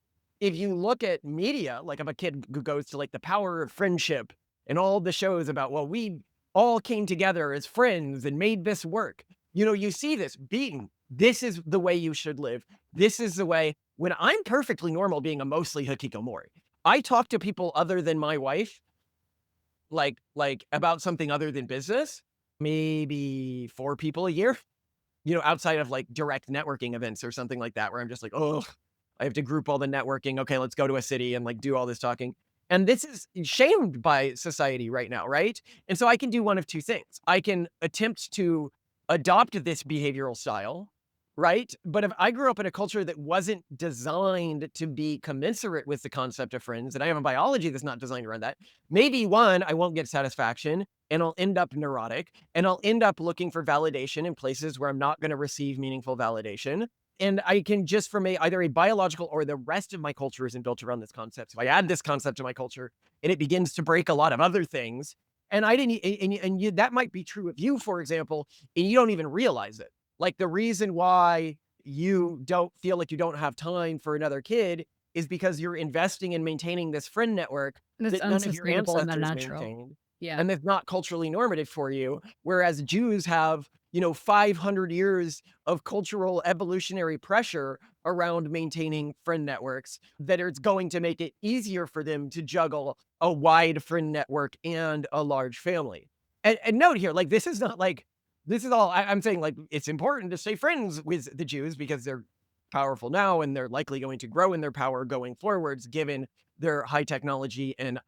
if you look at media, like if a kid who goes to like The Power of Friendship and all the shows about, well, we all came together as friends and made this work, you see this beaten. This is the way you should live. This is the way. When I'm perfectly normal being a mostly hikikomori, I talk to people other than my wife, like about something other than business, maybe 4 people a year, outside of like direct networking events or something like that, where I'm just like, oh, I have to group all the networking. Okay, let's go to a city and like do all this talking. And this is shamed by society right now, right? And so I can do one of two things. I can attempt to adopt this behavioral style, right? But if I grew up in a culture that wasn't designed to be commensurate with the concept of friends, and I have a biology that's not designed around that, maybe one, I won't get satisfaction and I'll end up neurotic and I'll end up looking for validation in places where I'm not going to receive meaningful validation. And I can just from either a biological or the rest of my culture isn't built around this concept. So I add this concept to my culture and it begins to break a lot of other things. And I didn't, and you, that might be true of you, for example, and you don't even realize it. Like, the reason why you don't feel like you don't have time for another kid is because you're investing in maintaining this friend network And it's that none of your unsustainable and ancestors unnatural. maintained, Yeah. and that's not culturally normative for you. Whereas Jews have, 500 years of cultural evolutionary pressure around maintaining friend networks that it's going to make it easier for them to juggle a wide friend network and a large family. And note here, like, this is not like this is all I'm saying, like, it's important to stay friends with the Jews because they're powerful now and they're likely going to grow in their power going forwards given their high technology and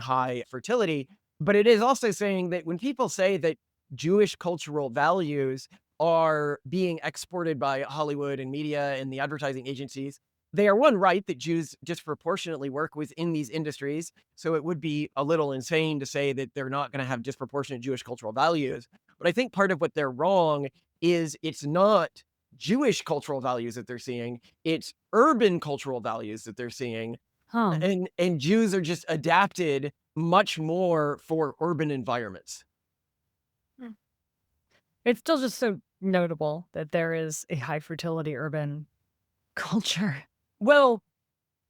high fertility. But it is also saying that when people say that Jewish cultural values are being exported by Hollywood and media and the advertising agencies, they are one right that Jews disproportionately work within these industries. So it would be a little insane to say that they're not going to have disproportionate Jewish cultural values. But I think part of what they're wrong is it's not Jewish cultural values that they're seeing, it's urban cultural values that they're seeing. Huh. And Jews are just adapted much more for urban environments. Hmm. It's still just so notable that there is a high fertility urban culture. Well,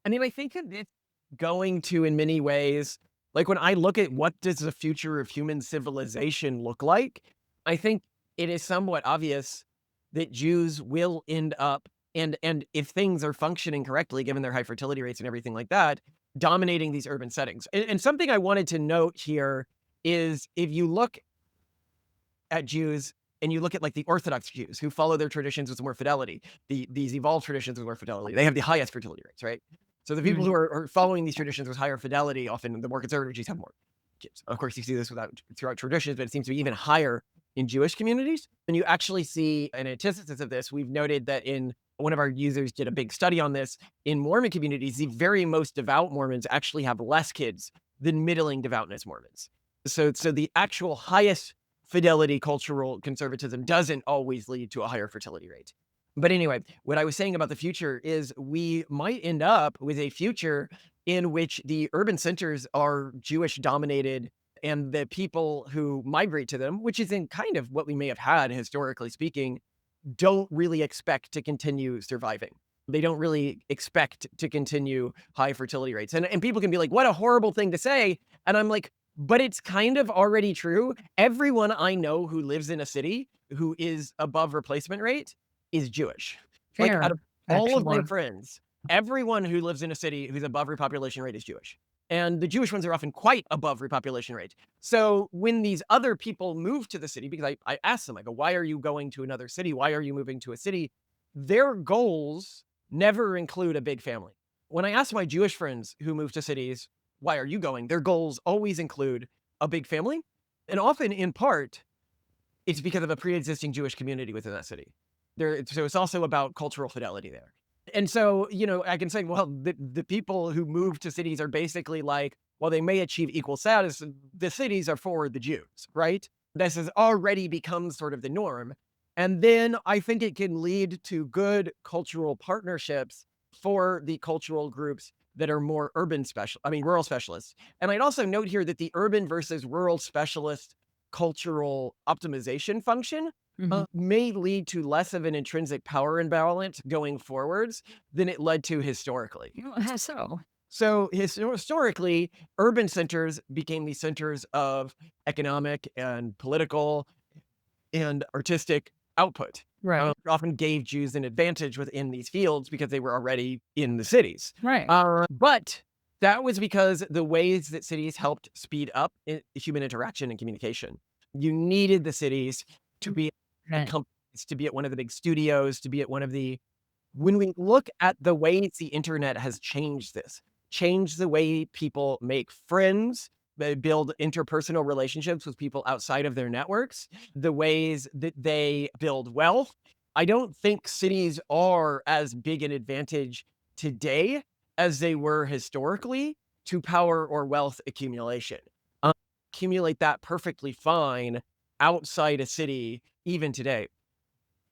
I mean, I think that it's going to, in many ways, like when I look at what does the future of human civilization look like, I think it is somewhat obvious that Jews will end up, and if things are functioning correctly, given their high fertility rates and everything like that, dominating these urban settings. And something I wanted to note here is if you look at Jews and you look at like the Orthodox Jews who follow their traditions with more fidelity, these evolved traditions with more fidelity, they have the highest fertility rates, right? So the people Mhm. who are following these traditions with higher fidelity, often the more conservative Jews have more kids. Of course, you see this throughout traditions, but it seems to be even higher in Jewish communities. And you actually see an antithesis of this. We've noted that in one of our users did a big study on this. In Mormon communities, the very most devout Mormons actually have less kids than middling devoutness Mormons. So the actual highest fidelity cultural conservatism doesn't always lead to a higher fertility rate. But anyway, what I was saying about the future is we might end up with a future in which the urban centers are Jewish dominated and the people who migrate to them, which is in kind of what we may have had historically speaking, don't really expect to continue surviving. They don't really expect to continue high fertility rates. And people can be like, what a horrible thing to say. And I'm like, but it's kind of already true. Everyone I know who lives in a city who is above replacement rate is Jewish. Like, out Fair, of all of my actually. friends, everyone who lives in a city who's above repopulation rate is Jewish. And the Jewish ones are often quite above repopulation rate. So when these other people move to the city, because I asked them, I go, why are you going to another city? Why are you moving to a city? Their goals never include a big family. When I ask my Jewish friends who move to cities, why are you going? Their goals always include a big family. And often, in part, it's because of a pre-existing Jewish community within that city. So it's also about cultural fidelity there. And so, I can say, well, the people who move to cities are basically like, well, they may achieve equal status. The cities are for the Jews, right? This has already become sort of the norm. And then I think it can lead to good cultural partnerships for the cultural groups that are more rural specialists. And I'd also note here that the urban versus rural specialist cultural optimization function Mhm. may lead to less of an intrinsic power imbalance going forwards than it led to historically. How so? So historically, urban centers became the centers of economic and political and artistic output. Right. Often gave Jews an advantage within these fields because they were already in the cities. Right. But that was because the ways that cities helped speed up human interaction and communication. You needed the cities to be at Right. companies, to be at one of the big studios, to be at one of the when we look at the ways the internet has changed the way people make friends, they build interpersonal relationships with people outside of their networks, the ways that they build wealth. I don't think cities are as big an advantage today as they were historically to power or wealth accumulation. Um, Accumulate that perfectly fine outside a city, even today.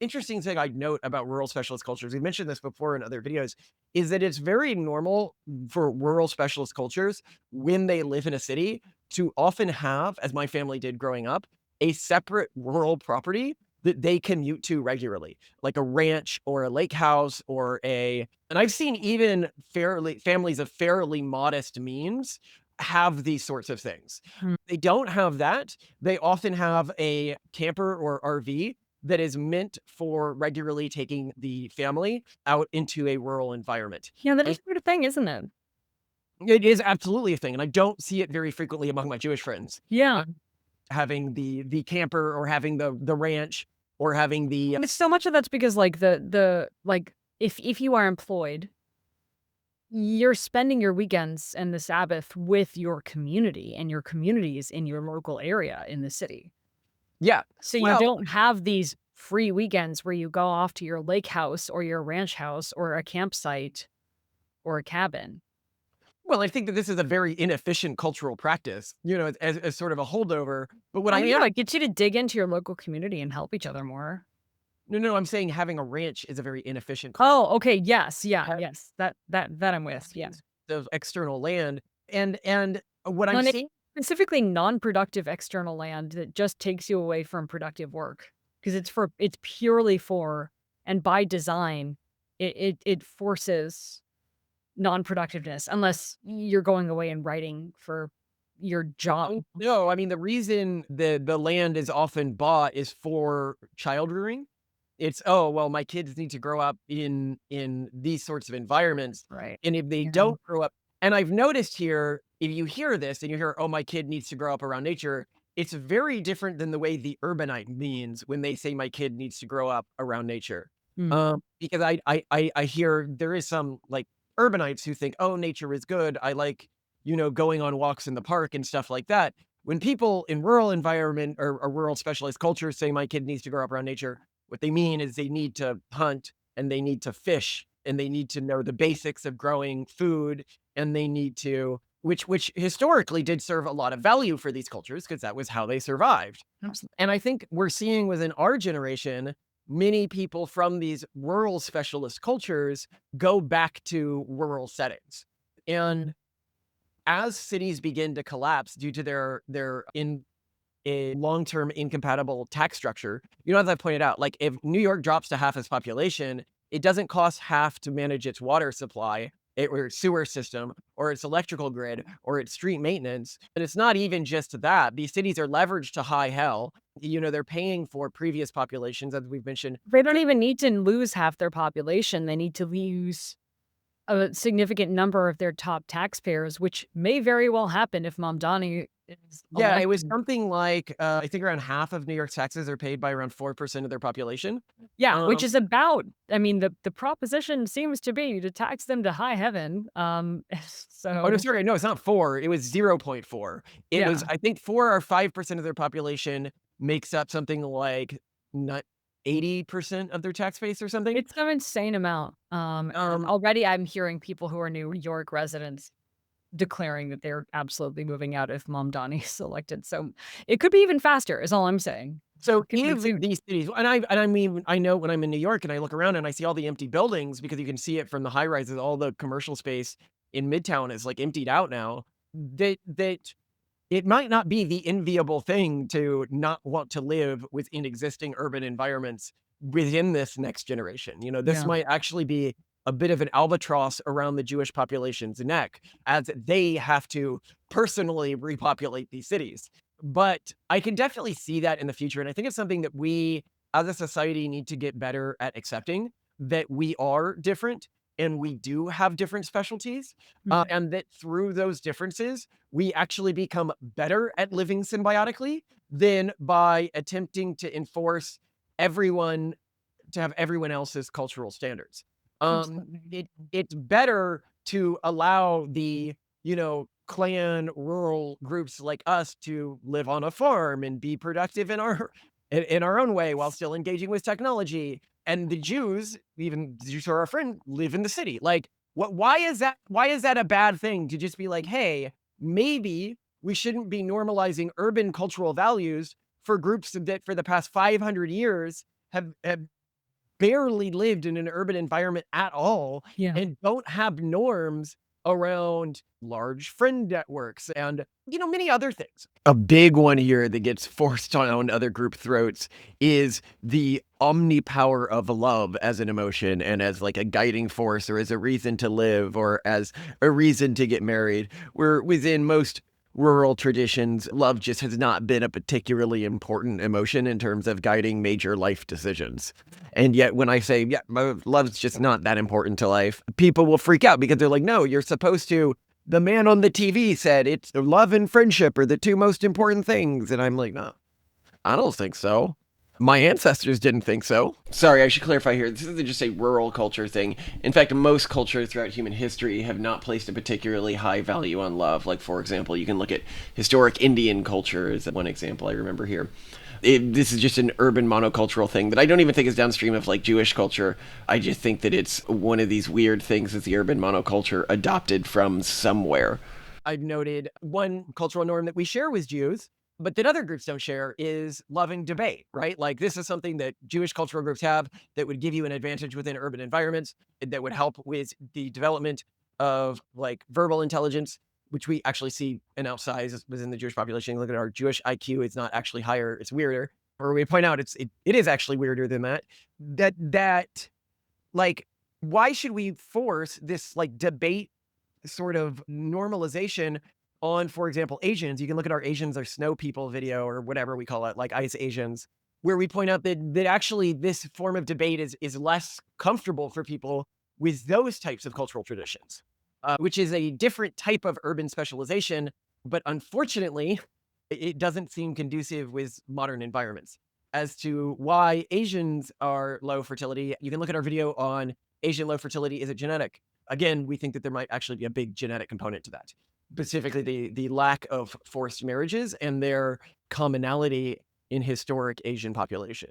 Interesting thing I'd note about rural specialist cultures, we mentioned this before in other videos, is that it's very normal for rural specialist cultures when they live in a city to often have, as my family did growing up, a separate rural property that they commute to regularly, like a ranch or a lake house and I've seen even families of fairly modest means have these sorts of things. Hmm. They don't have that. They often have a camper or RV that is meant for regularly taking the family out into a rural environment. Yeah, that And is sort of thing, isn't it? it is absolutely a thing, and I don't see it very frequently among my Jewish friends, Yeah. having the camper or having the ranch or having the And so much of that's because like like if you are employed, you're spending your weekends and the Sabbath with your community and your communities in your local area in the city. yeah. So you Well, don't have these free weekends where you go off to your lake house or your ranch house or a campsite or a cabin. I think that this is a very inefficient cultural practice, as sort of a holdover, but what Oh I am yeah, it gets you to dig into your local community and help each other more. no, I'm saying having a ranch is a very inefficient Oh, okay. Yes. Yeah. have Yes. That I'm with. Yeah. of external land, and what I'm And it's seeing specifically non-productive external land that just takes you away from productive work because it's purely for and by design it forces non-productiveness unless you're going away and writing for your job. no, I mean, the reason the land is often bought is for child rearing. It's, "Oh, well, my kids need to grow up in these sorts of environments, Right. and if they Yeah. don't grow up." And I've noticed here, if you hear this and you hear, "Oh, my kid needs to grow up around nature," it's very different than the way the urbanite means when they say, "My kid needs to grow up around nature." Mm. Because I hear there is some, like, urbanites who think, "Oh, nature is good. I like, going on walks in the park and stuff like that." When people in rural environment or rural specialized cultures say, "My kid needs to grow up around nature," what they mean is they need to hunt and they need to fish and they need to know the basics of growing food and they need to which historically did serve a lot of value for these cultures because that was how they survived. Absolutely. And I think we're seeing within our generation, many people from these rural specialist cultures go back to rural settings. And as cities begin to collapse due to their in a long-term incompatible tax structure. As I pointed out, like if New York drops to half its population, it doesn't cost half to manage its water supply, or its sewer system, or its electrical grid, or its street maintenance. And it's not even just that. These cities are leveraged to high hell. They're paying for previous populations, as we've mentioned. They don't even need to lose half their population. They need to lose a significant number of their top taxpayers, which may very well happen if Mamdani is Yeah, it was elected. something like I think around half of New York's taxes are paid by around 4% of their population. Yeah, which Um, is about I mean, the proposition seems to be to tax them to high heaven, Oh, no, so sorry. No, it's not 4. It was 0.4. It was, yeah, I think 4 or 5% of their population makes up something like not 80% of their tax base or something. it's some insane amount, and Um, already I'm hearing people who are New York residents declaring that they're absolutely moving out if Mamdani is elected, so it could be even faster is all I'm saying. so Could be if soon. these cities, and I mean, I know when I'm in New York and I look around and I see all the empty buildings because you can see it from the high rises, all the commercial space in Midtown is like emptied out now. That it might not be the enviable thing to not want to live within existing urban environments within this next generation. This Yeah. might actually be a bit of an albatross around the Jewish population's neck as they have to personally repopulate these cities. But I can definitely see that in the future. And I think it's something that we as a society need to get better at accepting that we are different and we do have different specialties. Mhm. And that through those differences, we actually become better at living symbiotically than by attempting to enforce everyone to have everyone else's cultural standards. Absolutely. It's better to allow the, clan rural groups like us to live on a farm and be productive in our own way while still engaging with technology. And the Jews, even the Jews who are our friend, live in the city. Like, why is that a bad thing to just be like, hey, maybe we shouldn't be normalizing urban cultural values for groups that for the past 500 years have barely lived in an urban environment at all Yeah. and don't have norms around large friend networks and, many other things. A big one here that gets forced on other group throats is the omnipower of love as an emotion and as like a guiding force or as a reason to live or as a reason to get married. Where within most rural traditions, love just has not been a particularly important emotion in terms of guiding major life decisions. And yet when I say, yeah, love's just not that important to life, people will freak out because they're like, no, you're supposed to. The man on the TV said it's love and friendship are the two most important things. And I'm like, no, I don't think so. My ancestors didn't think so. Sorry, I should clarify here. This isn't just a rural culture thing. In fact, most cultures throughout human history have not placed a particularly high value on love. Like, for example, you can look at historic Indian culture as one example I remember here. This is just an urban monocultural thing that I don't even think is downstream of like Jewish culture. I just think that it's one of these weird things that the urban monoculture adopted from somewhere. I've noted one cultural norm that we share with Jews, but that other groups don't share is loving debate, right? Like this is something that Jewish cultural groups have that would give you an advantage within urban environments, that would help with the development of like verbal intelligence, which we actually see an outsize within the Jewish population. Look at our Jewish IQ; it's not actually higher; it's weirder. Or we point out it is actually weirder than that. That like, why should we force this like debate sort of normalization on, for example, Asians? You can look at our Asians or snow people video or whatever we call it, like ice Asians, where we point out that actually this form of debate is less comfortable for people with those types of cultural traditions, which is a different type of urban specialization. But unfortunately, it doesn't seem conducive with modern environments. As to why Asians are low fertility, you can look at our video on Asian low fertility. Is it genetic? Again, we think that there might actually be a big genetic component to that. Specifically, the lack of forced marriages and their commonality in historic Asian population,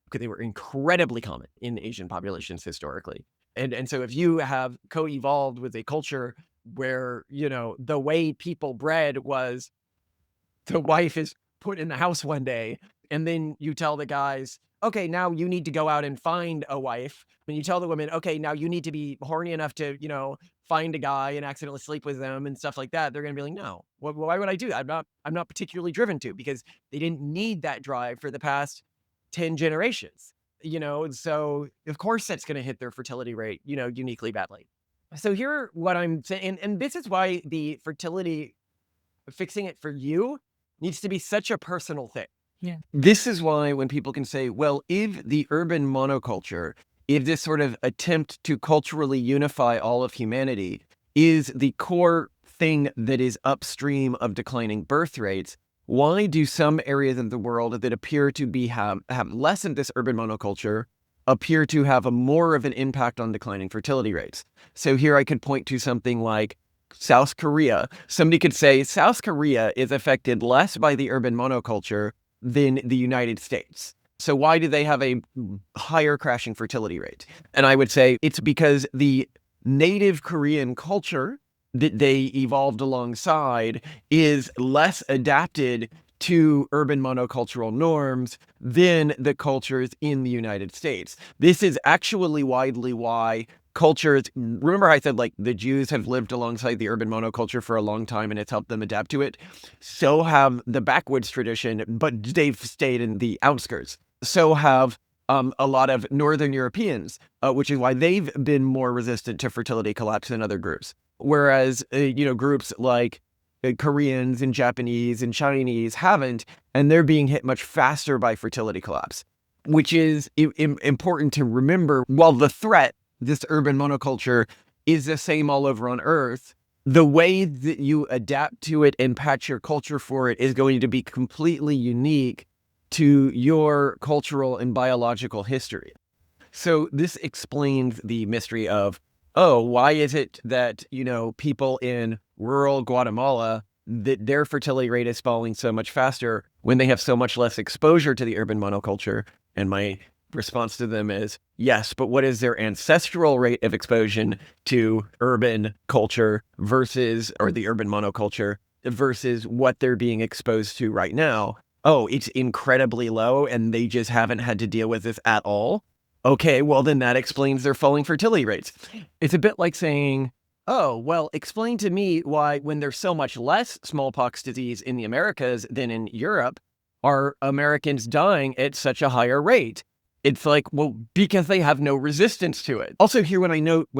because they were incredibly common in Asian populations historically. And so if you have co-evolved with a culture where, the way people bred was the wife is put in the house one day, and then you tell the guys, okay, now you need to go out and find a wife. And you tell the women, okay, now you need to be horny enough to, find a guy and accidentally sleep with them and stuff like that. They're going to be like, no, why would I do that? I'm not particularly driven to, because they didn't need that drive for the past 10 generations, so of course that's going to hit their fertility rate, uniquely badly. So here, what I'm saying, and this is why the fertility, fixing it for you, needs to be such a personal thing. Yeah. This is why when people can say, well, if the urban monoculture, if this sort of attempt to culturally unify all of humanity is the core thing that is upstream of declining birth rates, why do some areas of the world that appear to have less of this urban monoculture appear to have more of an impact on declining fertility rates? So here I could point to something like South Korea. Somebody could say South Korea is affected less by the urban monoculture than the United States. So why do they have a higher crashing fertility rate? And I would say it's because the native Korean culture that they evolved alongside is less adapted to urban monocultural norms than the cultures in the United States. This is actually widely why cultures, remember I said like the Jews have lived alongside the urban monoculture for a long time and it's helped them adapt to it. So have the backwoods tradition, but they've stayed in the outskirts. So have a lot of Northern Europeans, which is why they've been more resistant to fertility collapse than other groups. Whereas, groups like Koreans and Japanese and Chinese haven't, and they're being hit much faster by fertility collapse, which is important to remember. While the threat, this urban monoculture, is the same all over on Earth, the way that you adapt to it and patch your culture for it is going to be completely unique to your cultural and biological history. So this explains the mystery of, why is it that, people in rural Guatemala, that their fertility rate is falling so much faster when they have so much less exposure to the urban monoculture? And my response to them is, yes, but what is their ancestral rate of exposure to urban culture or the urban monoculture versus what they're being exposed to right now? Oh, it's incredibly low and they just haven't had to deal with this at all. Okay, well then that explains their falling fertility rates. It's a bit like saying, Oh, well, explain to me why, when there's so much less smallpox disease in the Americas than in Europe, are Americans dying at such a higher rate? It's like, well, because they have no resistance to it. Also, here when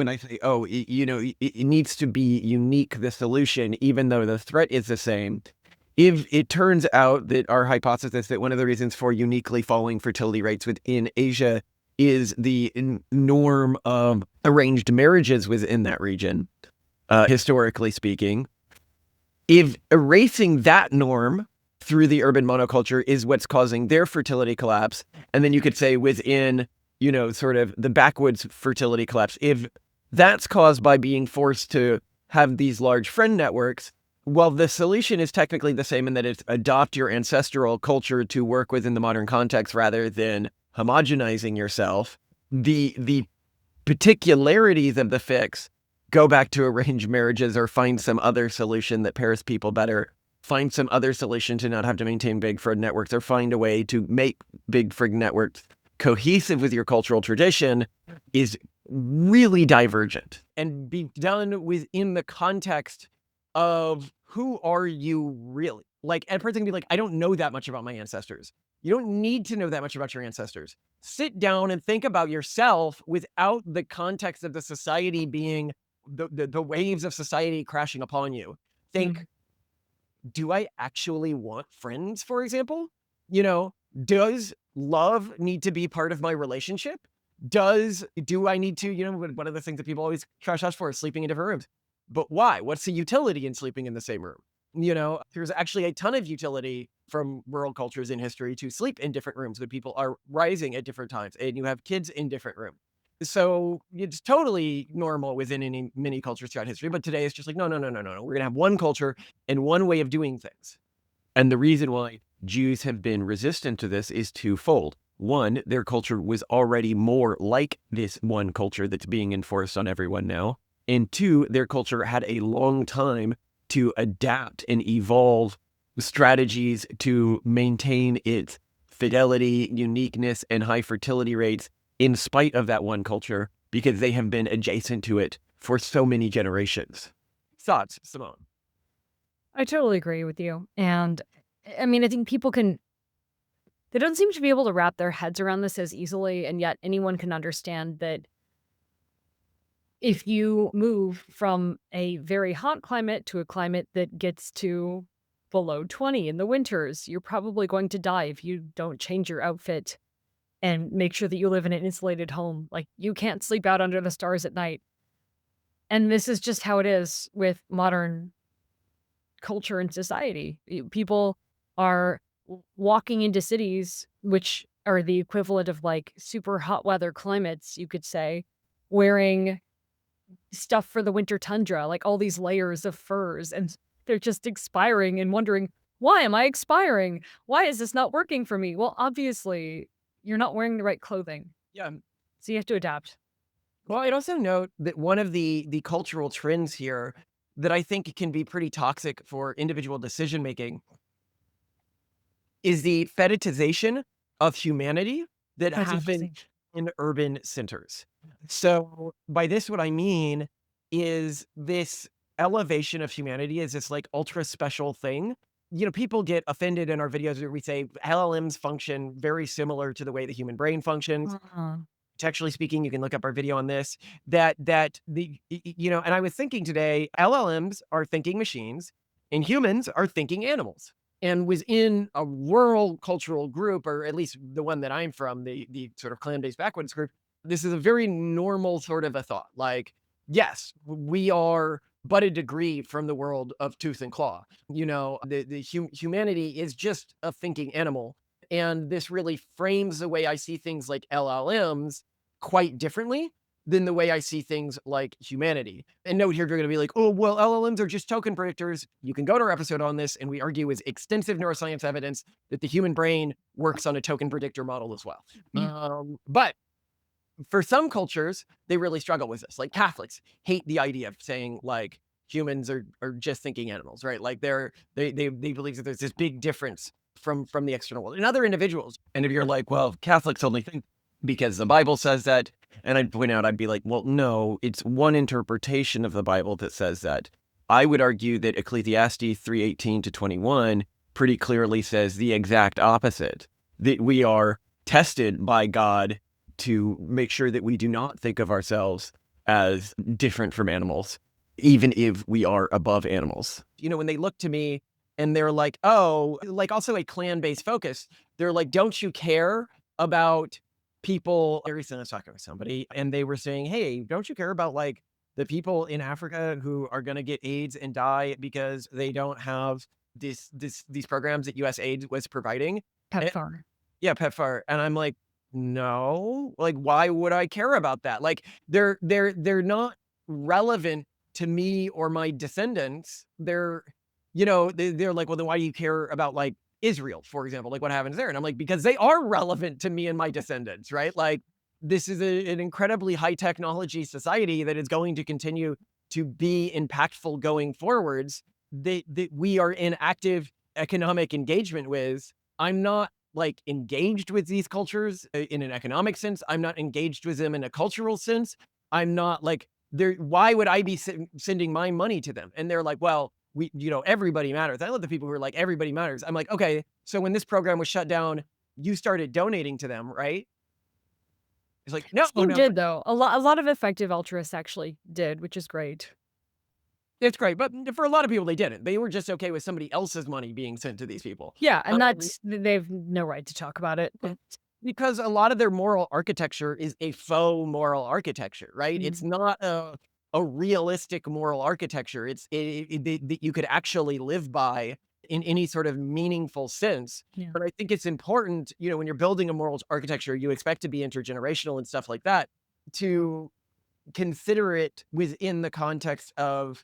I say, oh, it needs to be unique, the solution, even though the threat is the same. If it turns out that our hypothesis that one of the reasons for uniquely falling fertility rates within Asia is the norm of arranged marriages within that region, historically speaking, if erasing that norm through the urban monoculture is what's causing their fertility collapse, and then you could say within, sort of the backwoods fertility collapse, if that's caused by being forced to have these large friend networks, well, the solution is technically the same in that it's adopt your ancestral culture to work within the modern context rather than homogenizing yourself. The particularities of the fix, go back to arranged marriages or find some other solution that pairs people better, find some other solution to not have to maintain big frig networks, or find a way to make big frig networks cohesive with your cultural tradition, is really divergent and be done within the context of who are you really? Like, and a person can be like, I don't know that much about my ancestors. You don't need to know that much about your ancestors. Sit down and think about yourself without the context of the society being the waves of society crashing upon you. Think, do I actually want friends, for example? Does love need to be part of my relationship? Do I need to, one of the things that people always trash us for is sleeping in different rooms. But why? What's the utility in sleeping in the same room? There's actually a ton of utility from rural cultures in history to sleep in different rooms when people are rising at different times and you have kids in different rooms. So it's totally normal within many cultures throughout history. But today it's just like, no, no, no, no, no, no. We're going to have one culture and one way of doing things. And the reason why Jews have been resistant to this is twofold. One, their culture was already more like this one culture that's being enforced on everyone now. And two, their culture had a long time to adapt and evolve strategies to maintain its fidelity, uniqueness, and high fertility rates in spite of that one culture, because they have been adjacent to it for so many generations. Thoughts, Simone? I totally agree with you. And I mean, I think they don't seem to be able to wrap their heads around this as easily. And yet anyone can understand that if you move from a very hot climate to a climate that gets to below 20 in the winters, you're probably going to die if you don't change your outfit and make sure that you live in an insulated home. Like, you can't sleep out under the stars at night. And this is just how it is with modern culture and society. People are walking into cities, which are the equivalent of like super hot weather climates, you could say, wearing stuff for the winter tundra, like all these layers of furs, and they're just expiring and wondering, why am I expiring? Why is this not working for me? Well, obviously, you're not wearing the right clothing. Yeah. So you have to adapt. Well, I'd also note that one of the cultural trends here that I think can be pretty toxic for individual decision making is the fetishization of humanity that That's happens interesting. in urban centers. So by this, what I mean is this elevation of humanity is this like ultra special thing. People get offended in our videos where we say LLMs function very similar to the way the human brain functions. Uh-huh. Textually speaking, you can look up our video on this, and I was thinking today, LLMs are thinking machines and humans are thinking animals. And within a rural cultural group, or at least the one that I'm from, the sort of clan-based backwoods group, this is a very normal sort of a thought. Like, yes, we are but a degree from the world of tooth and claw. Humanity is just a thinking animal. And this really frames the way I see things like LLMs quite differently than the way I see things like humanity. And note here, you're going to be like, oh, well, LLMs are just token predictors. You can go to our episode on this, and we argue with extensive neuroscience evidence that the human brain works on a token predictor model as well. But for some cultures, they really struggle with this. Like Catholics hate the idea of saying like humans are just thinking animals, right? Like they believe that there's this big difference from the external world. And other individuals, and if you're like, well, Catholics only think because the Bible says that, And I'd point out, I'd be like, well, no, it's one interpretation of the Bible that says that. I would argue that Ecclesiastes 3:18-21 pretty clearly says the exact opposite, that we are tested by God to make sure that we do not think of ourselves as different from animals, even if we are above animals. When they look to me and they're like, oh, like also a clan-based focus, they're like, don't you care about people? Recently, I was talking with somebody and they were saying, hey, don't you care about like the people in Africa who are going to get AIDS and die because they don't have these programs that USAID was providing? PEPFAR. Yeah, PEPFAR. And I'm like, no, like, why would I care about that? Like, they're not relevant to me or my descendants. They're like, well, then why do you care about like Israel, for example? Like what happens there? And I'm like, because they are relevant to me and my descendants, right? Like this is an incredibly high technology society that is going to continue to be impactful going forwards, that we are in active economic engagement with. I'm not like engaged with these cultures in an economic sense. I'm not engaged with them in a cultural sense. I'm not like there. Why would I be sending my money to them? And they're like, well, everybody matters. I love the people who are like, everybody matters. I'm like, okay, so when this program was shut down, you started donating to them, right? It's like, no, Some no, did though. A lot of effective altruists actually did, which is great. it's great. But for a lot of people, they didn't. They were just okay with somebody else's money being sent to these people. Yeah, and they've no right to talk about it. Because a lot of their moral architecture is a faux moral architecture, right? Mhm. It's not a realistic moral architecture. That you could actually live by in any sort of meaningful sense. Yeah. But I think it's important, when you're building a moral architecture, you expect to be intergenerational and stuff like that, to consider it within the context of,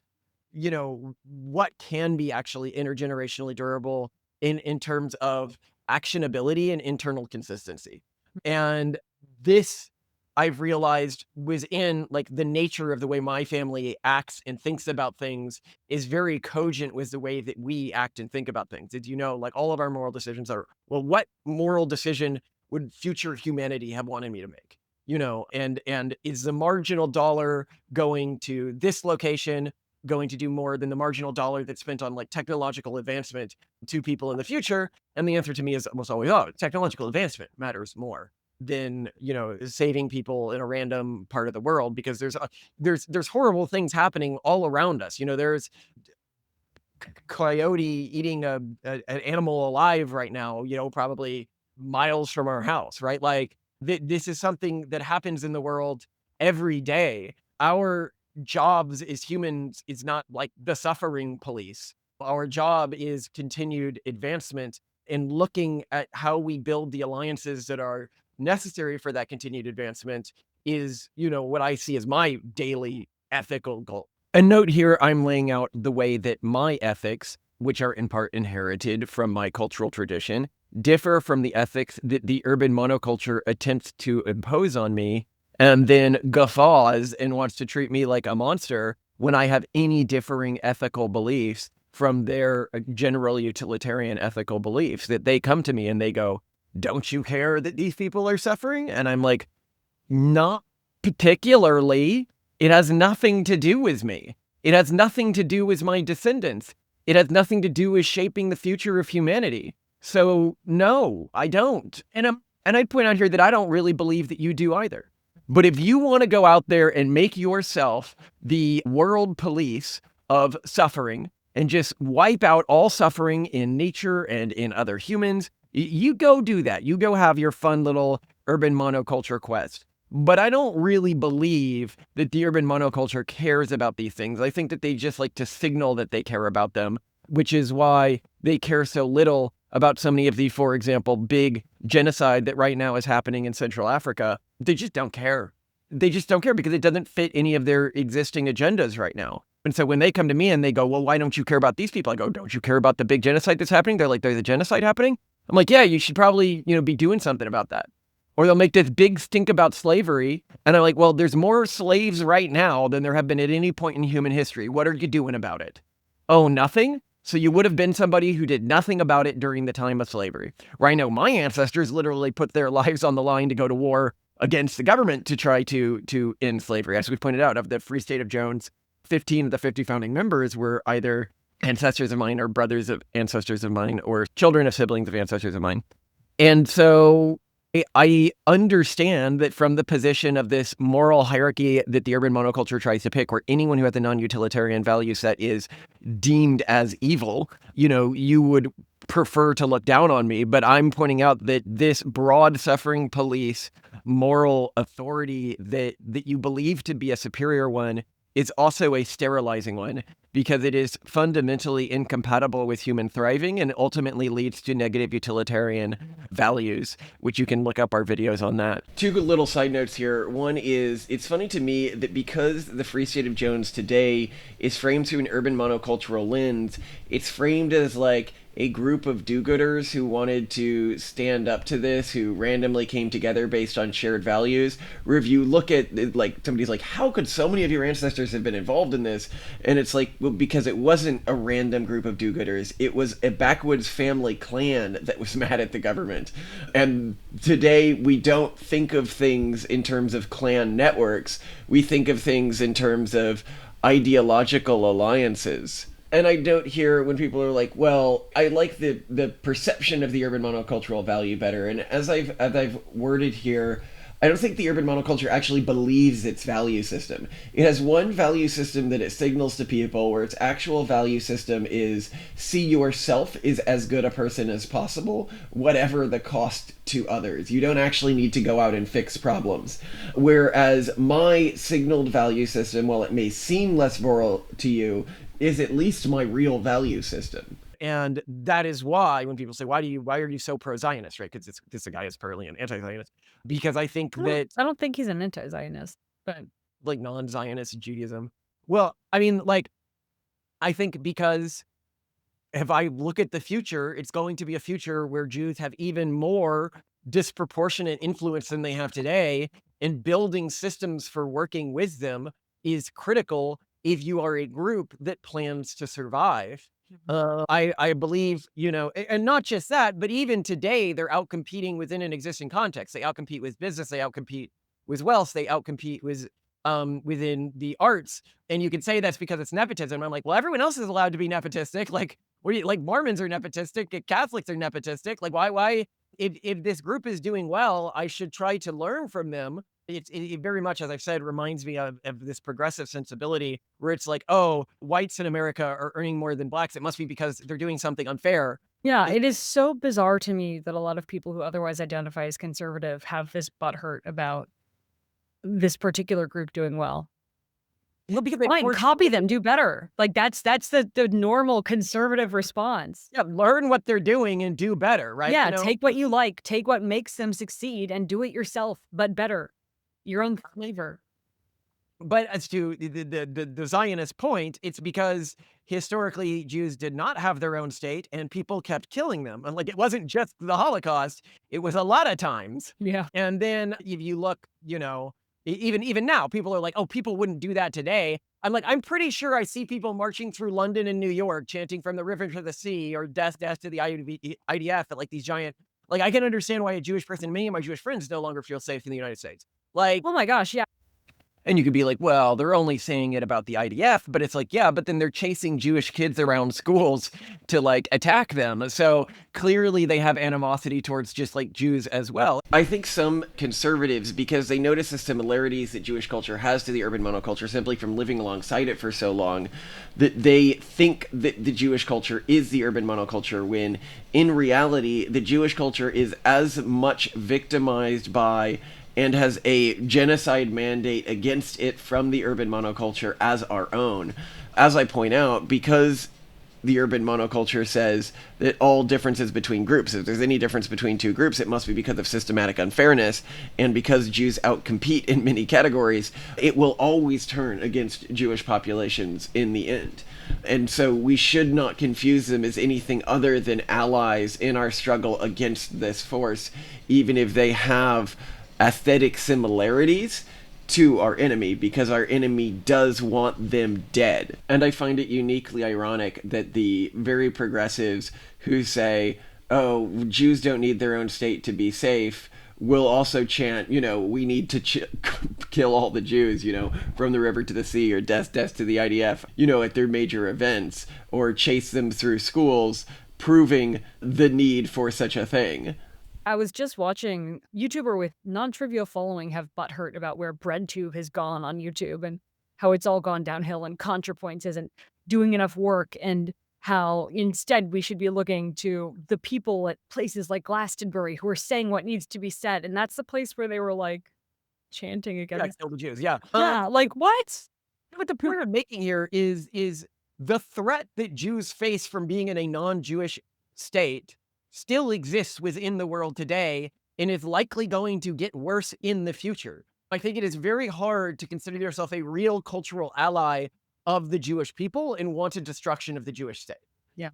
what can be actually intergenerationally durable in terms of actionability and internal consistency. And this, I've realized, within like the nature of the way my family acts and thinks about things is very cogent with the way that we act and think about things. Did you know, like all of our moral decisions are, well, what moral decision would future humanity have wanted me to make? And is the marginal dollar going to this location going to do more than the marginal dollar that's spent on like technological advancement to people in the future? And the answer to me is almost always, oh, technological advancement matters more than, saving people in a random part of the world, because there's horrible things happening all around us. There's coyote eating an animal alive right now, probably miles from our house, right? Like this is something that happens in the world every day. Our jobs as humans is not like the suffering police. Our job is continued advancement and looking at how we build the alliances that are necessary for that continued advancement is, what I see as my daily ethical goal. A note here, I'm laying out the way that my ethics, which are in part inherited from my cultural tradition, differ from the ethics that the urban monoculture attempts to impose on me, and then guffaws and wants to treat me like a monster when I have any differing ethical beliefs from their general utilitarian ethical beliefs. That they come to me and they go, don't you care that these people are suffering? And I'm like, not particularly. It has nothing to do with me. It has nothing to do with my descendants. It has nothing to do with shaping the future of humanity. So no, I don't. And I'd point out here that I don't really believe that you do either. But if you want to go out there and make yourself the world police of suffering and just wipe out all suffering in nature and in other humans, you go do that. You go have your fun little urban monoculture quest. But I don't really believe that the urban monoculture cares about these things. I think that they just like to signal that they care about them, which is why they care so little about so many of the, for example, big genocide that right now is happening in Central Africa. They just don't care. They just don't care because it doesn't fit any of their existing agendas right now. And so when they come to me and they go, well, why don't you care about these people? I go, don't you care about the big genocide that's happening? They're like, there's a genocide happening? I'm like, yeah, you should probably, be doing something about that. Or they'll make this big stink about slavery. And I'm like, well, there's more slaves right now than there have been at any point in human history. What are you doing about it? Oh, nothing? So you would have been somebody who did nothing about it during the time of slavery. Where I know my ancestors literally put their lives on the line to go to war against the government to try to end slavery. As we pointed out, of the Free State of Jones, 15 of the 50 founding members were either ancestors of mine or brothers of ancestors of mine or children of siblings of ancestors of mine. And so I understand that from the position of this moral hierarchy that the urban monoculture tries to pick, where anyone who has a non-utilitarian value set is deemed as evil, you would prefer to look down on me. But I'm pointing out that this broad suffering police moral authority that you believe to be a superior one is also a sterilizing one, because it is fundamentally incompatible with human thriving and ultimately leads to negative utilitarian values, which you can look up our videos on that. Two good little side notes here. One is, it's funny to me that because the Free State of Jones today is framed through an urban monocultural lens, it's framed as like a group of do-gooders who wanted to stand up to this, who randomly came together based on shared values. Where if you look at, like, somebody's like, how could so many of your ancestors have been involved in this? And it's like, well, because it wasn't a random group of do-gooders. It was a backwoods family clan that was mad at the government. And today, we don't think of things in terms of clan networks. We think of things in terms of ideological alliances. And I don't hear when people are like, well, I like the perception of the urban monocultural value better. And as I've worded here, I don't think the urban monoculture actually believes its value system. It has one value system that it signals to people, where its actual value system is see yourself is as good a person as possible, whatever the cost to others. You don't actually need to go out and fix problems. Whereas my signaled value system, while it may seem less moral to you, is at least my real value system. And that is why when people say, why are you so pro-Zionist, right? Because this guy is partly an anti-Zionist. Because I think I don't think he's an anti-Zionist, but like non-Zionist Judaism. Well, I mean, like, I think because if I look at the future, it's going to be a future where Jews have even more disproportionate influence than they have today, and building systems for working with them is critical if you are a group that plans to survive. I believe, and not just that, but even today, they're outcompeting within an existing context. They outcompete with business, they outcompete with wealth, they outcompete with within the arts. And you can say that's because it's nepotism. I'm like, well, everyone else is allowed to be nepotistic. Like, what do you, like, Mormons are nepotistic, Catholics are nepotistic. Like, why if this group is doing well, I should try to learn from them. It very much, as I've said, reminds me of this progressive sensibility where it's like, oh, whites in America are earning more than blacks. It must be because they're doing something unfair. yeah, it is so bizarre to me that a lot of people who otherwise identify as conservative have this butthurt about this particular group doing well. Well, because Fine, copy them, do better. Like that's the normal conservative response. Yeah, learn what they're doing and do better, right? Yeah, take what you like, take what makes them succeed, and do it yourself, but better. Your own flavor. But as to the Zionist point, it's because historically Jews did not have their own state and people kept killing them. And like, it wasn't just the Holocaust, it was a lot of times. Yeah. And then if you look, even now, people are like, oh, people wouldn't do that today. I'm like, I'm pretty sure I see people marching through London and New York chanting from the river to the sea or death to the IDF at like these giant, like, I can understand why a Jewish person, many of my Jewish friends no longer feel safe in the United States. Like, oh my gosh, yeah. and you could be like, well, they're only saying it about the IDF, but it's like, yeah, but then they're chasing Jewish kids around schools to like attack them. So clearly they have animosity towards just like Jews as well. I think some conservatives, because they notice the similarities that Jewish culture has to the urban monoculture simply from living alongside it for so long, that they think that the Jewish culture is the urban monoculture, when in reality, the Jewish culture is as much victimized by and has a genocide mandate against it from the urban monoculture as our own. As I point out, because the urban monoculture says that all differences between groups, if there's any difference between two groups, it must be because of systematic unfairness, and because Jews outcompete in many categories, it will always turn against Jewish populations in the end. And so we should not confuse them as anything other than allies in our struggle against this force, even if they have aesthetic similarities to our enemy, because our enemy does want them dead. And I find it uniquely ironic that the very progressives who say, oh, Jews don't need their own state to be safe, will also chant, we need to kill all the Jews, from the river to the sea, or death to the IDF, at their major events, or chase them through schools, proving the need for such a thing. I was just watching YouTuber with non-trivial following have butthurt about where BreadTube has gone on YouTube and how it's all gone downhill and ContraPoints isn't doing enough work, and how instead we should be looking to the people at places like Glastonbury who are saying what needs to be said. And that's the place where they were like chanting Yeah, against. kill the Jews. Yeah. Yeah, like what? But the point I'm making here is the threat that Jews face from being in a non-Jewish state still exists within the world today and is likely going to get worse in the future. I think it is very hard to consider yourself a real cultural ally of the Jewish people and wanted destruction of the Jewish state. Yeah.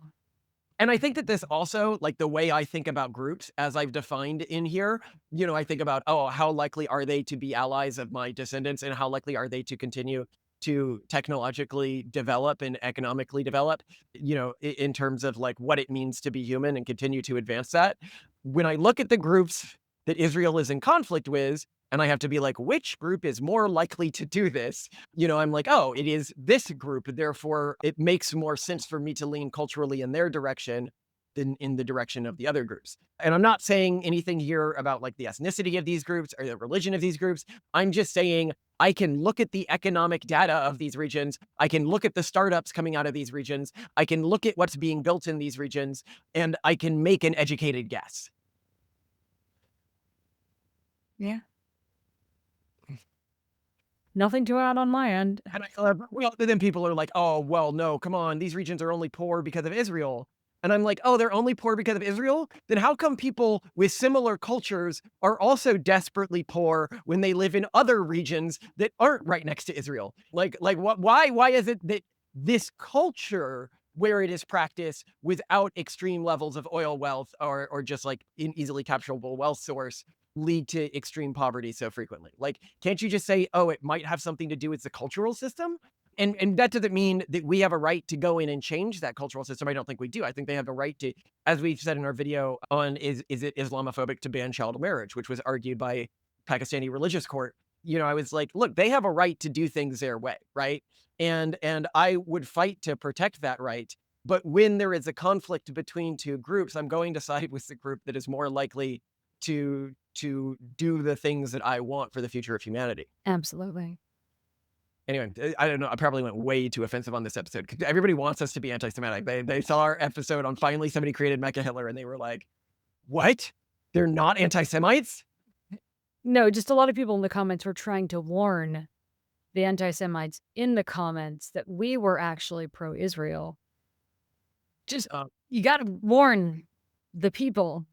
And I think that this also, like the way I think about groups, as I've defined in here, I think about, how likely are they to be allies of my descendants, and how likely are they to continue to technologically develop and economically develop, in terms of like what it means to be human and continue to advance that. When I look at the groups that Israel is in conflict with, and I have to be like, which group is more likely to do this? I'm like, oh, it is this group. Therefore, it makes more sense for me to lean culturally in their direction than in the direction of the other groups. And I'm not saying anything here about like the ethnicity of these groups or the religion of these groups. I'm just saying I can look at the economic data of these regions. I can look at the startups coming out of these regions. I can look at what's being built in these regions, and I can make an educated guess. Yeah. Nothing to add on my end. And then people are like, oh, well, no, come on. These regions are only poor because of Israel. And I'm like, oh, they're only poor because of Israel? Then how come people with similar cultures are also desperately poor when they live in other regions that aren't right next to Israel? Why is it that this culture, where it is practiced without extreme levels of oil wealth or just like an easily capturable wealth source, lead to extreme poverty so frequently? Like, can't you just say, oh, it might have something to do with the cultural system? And that doesn't mean that we have a right to go in and change that cultural system. I don't think we do. I think they have a right to, as we've said in our video on is it Islamophobic to ban child marriage, which was argued by Pakistani religious court. I was like, look, they have a right to do things their way, right? And I would fight to protect that right. But when there is a conflict between two groups, I'm going to side with the group that is more likely to do the things that I want for the future of humanity. Absolutely. Anyway, I don't know. I probably went way too offensive on this episode because everybody wants us to be anti-Semitic. They saw our episode on finally somebody created Mecha Hitler and they were like, what? They're not anti-Semites? No, just a lot of people in the comments were trying to warn the anti-Semites in the comments that we were actually pro-Israel. Just, you got to warn the people.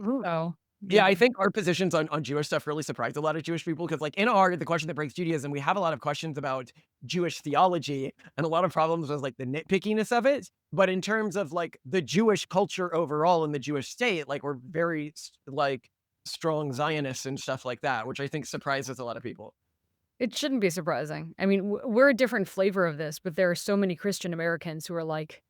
So, yeah, I think our positions on Jewish stuff really surprised a lot of Jewish people because, like, in the question that breaks Judaism, we have a lot of questions about Jewish theology and a lot of problems with, like, the nitpickiness of it. But in terms of, like, the Jewish culture overall in the Jewish state, like, we're very, like, strong Zionists and stuff like that, which I think surprises a lot of people. it shouldn't be surprising. I mean, we're a different flavor of this, but there are so many Christian Americans who are like,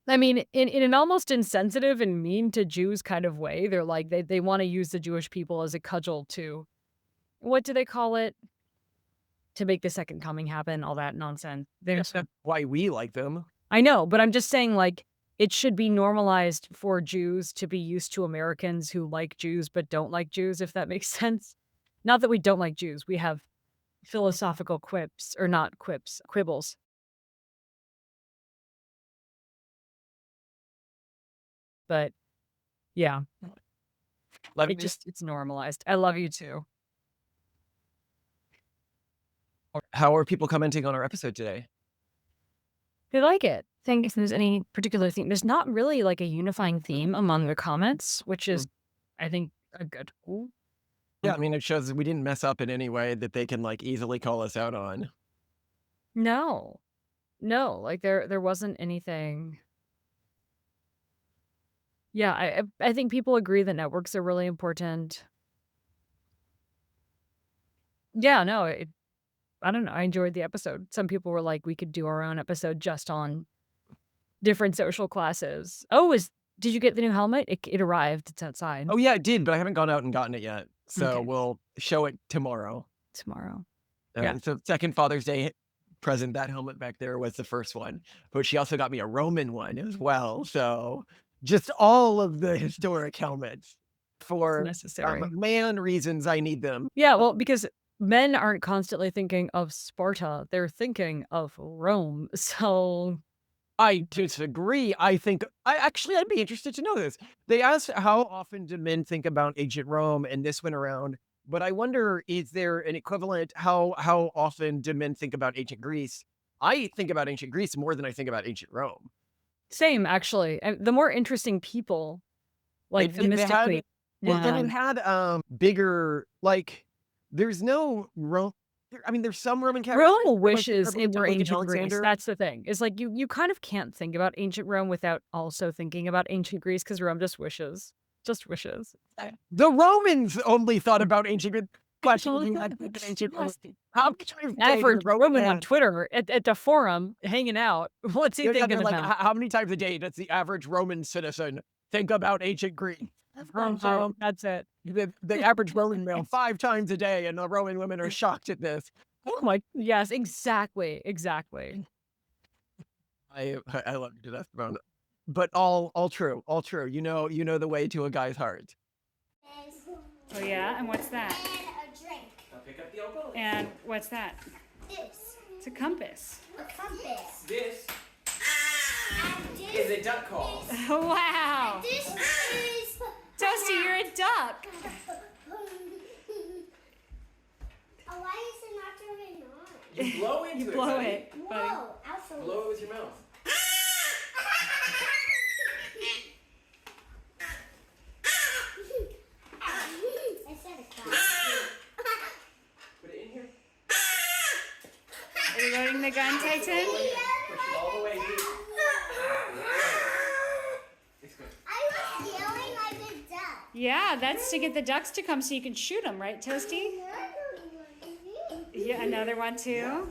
I mean, in an almost insensitive and mean to Jews kind of way, they're like, they want to use the Jewish people as a cudgel to, what do they call it? To make the second coming happen, all that nonsense. That's why we like them. I know, but I'm just saying, like, it should be normalized for Jews to be used to Americans who like Jews but don't like Jews, if that makes sense. Not that we don't like Jews. We have philosophical quips, or not quips, quibbles. But yeah, Love you. it's normalized. I love you too. How are people commenting on our episode today? They like it. Think if there's any particular theme. There's not really like a unifying theme among the comments, which is, I think, a good. Yeah, I mean, it shows that we didn't mess up in any way that they can like easily call us out on. No, like there wasn't anything. Yeah, I think people agree that networks are really important. Yeah, no, I don't know. I enjoyed the episode. Some people were like, we could do our own episode just on different social classes. Oh, Did you get the new helmet? It arrived. It's outside. Oh, yeah, it did, but I haven't gone out and gotten it yet. So Okay. we'll show it tomorrow. Tomorrow. Yeah. And so second Father's Day present, that helmet back there was the first one. But she also got me a Roman one as well. So just all of the historic helmets It's for necessary. man reasons I need them. Yeah, well, because men aren't constantly thinking of Sparta, they're thinking of Rome. So, I disagree. I'd be interested to know this. They asked how often do men think about ancient Rome, and this went around. But I wonder, is there an equivalent? How often do men think about ancient Greece? I think about ancient Greece more than I think about ancient Rome. same actually. And the more interesting people, like the They mystic had queen. well, then it And had bigger like. There's no Rome. I mean, there's some Roman Catholic. Rome wishes it were like ancient Greece. Alexander. That's the thing. It's like you kind of can't think about ancient Rome without also thinking about ancient Greece because Rome just wishes. Just wishes. The Romans only thought about ancient Greece. Questioning ancient Rome. How many times a I've day heard does Roman on man- Twitter at the forum hanging out. What's he Yeah, thinking they're like, about? how many times a day does the average Roman citizen think about ancient Greece? That's it. The average Roman male 5 times a day, and the Roman women are shocked at this. Oh my, yes, exactly, exactly. I love you to death about it. But all true, all true. You know the way to a guy's heart. Oh yeah, and what's that? And a drink. I'll pick up the elbow. And what's that? This. It's a compass. A compass. This And this. a duck call. Wow, This is. Toasty, you're a duck. Oh, why is it not turning on? You blow into it. Blow buddy. it, buddy. Whoa, absolutely. Blow it with your mouth. I said a clap. Put it in here. Are you loading the gun, Titan? Push it all the way. Dude. It's good. I was yelling like a duck. Yeah, that's to get the ducks to come so you can shoot them, right, Toasty? Yeah, another one too.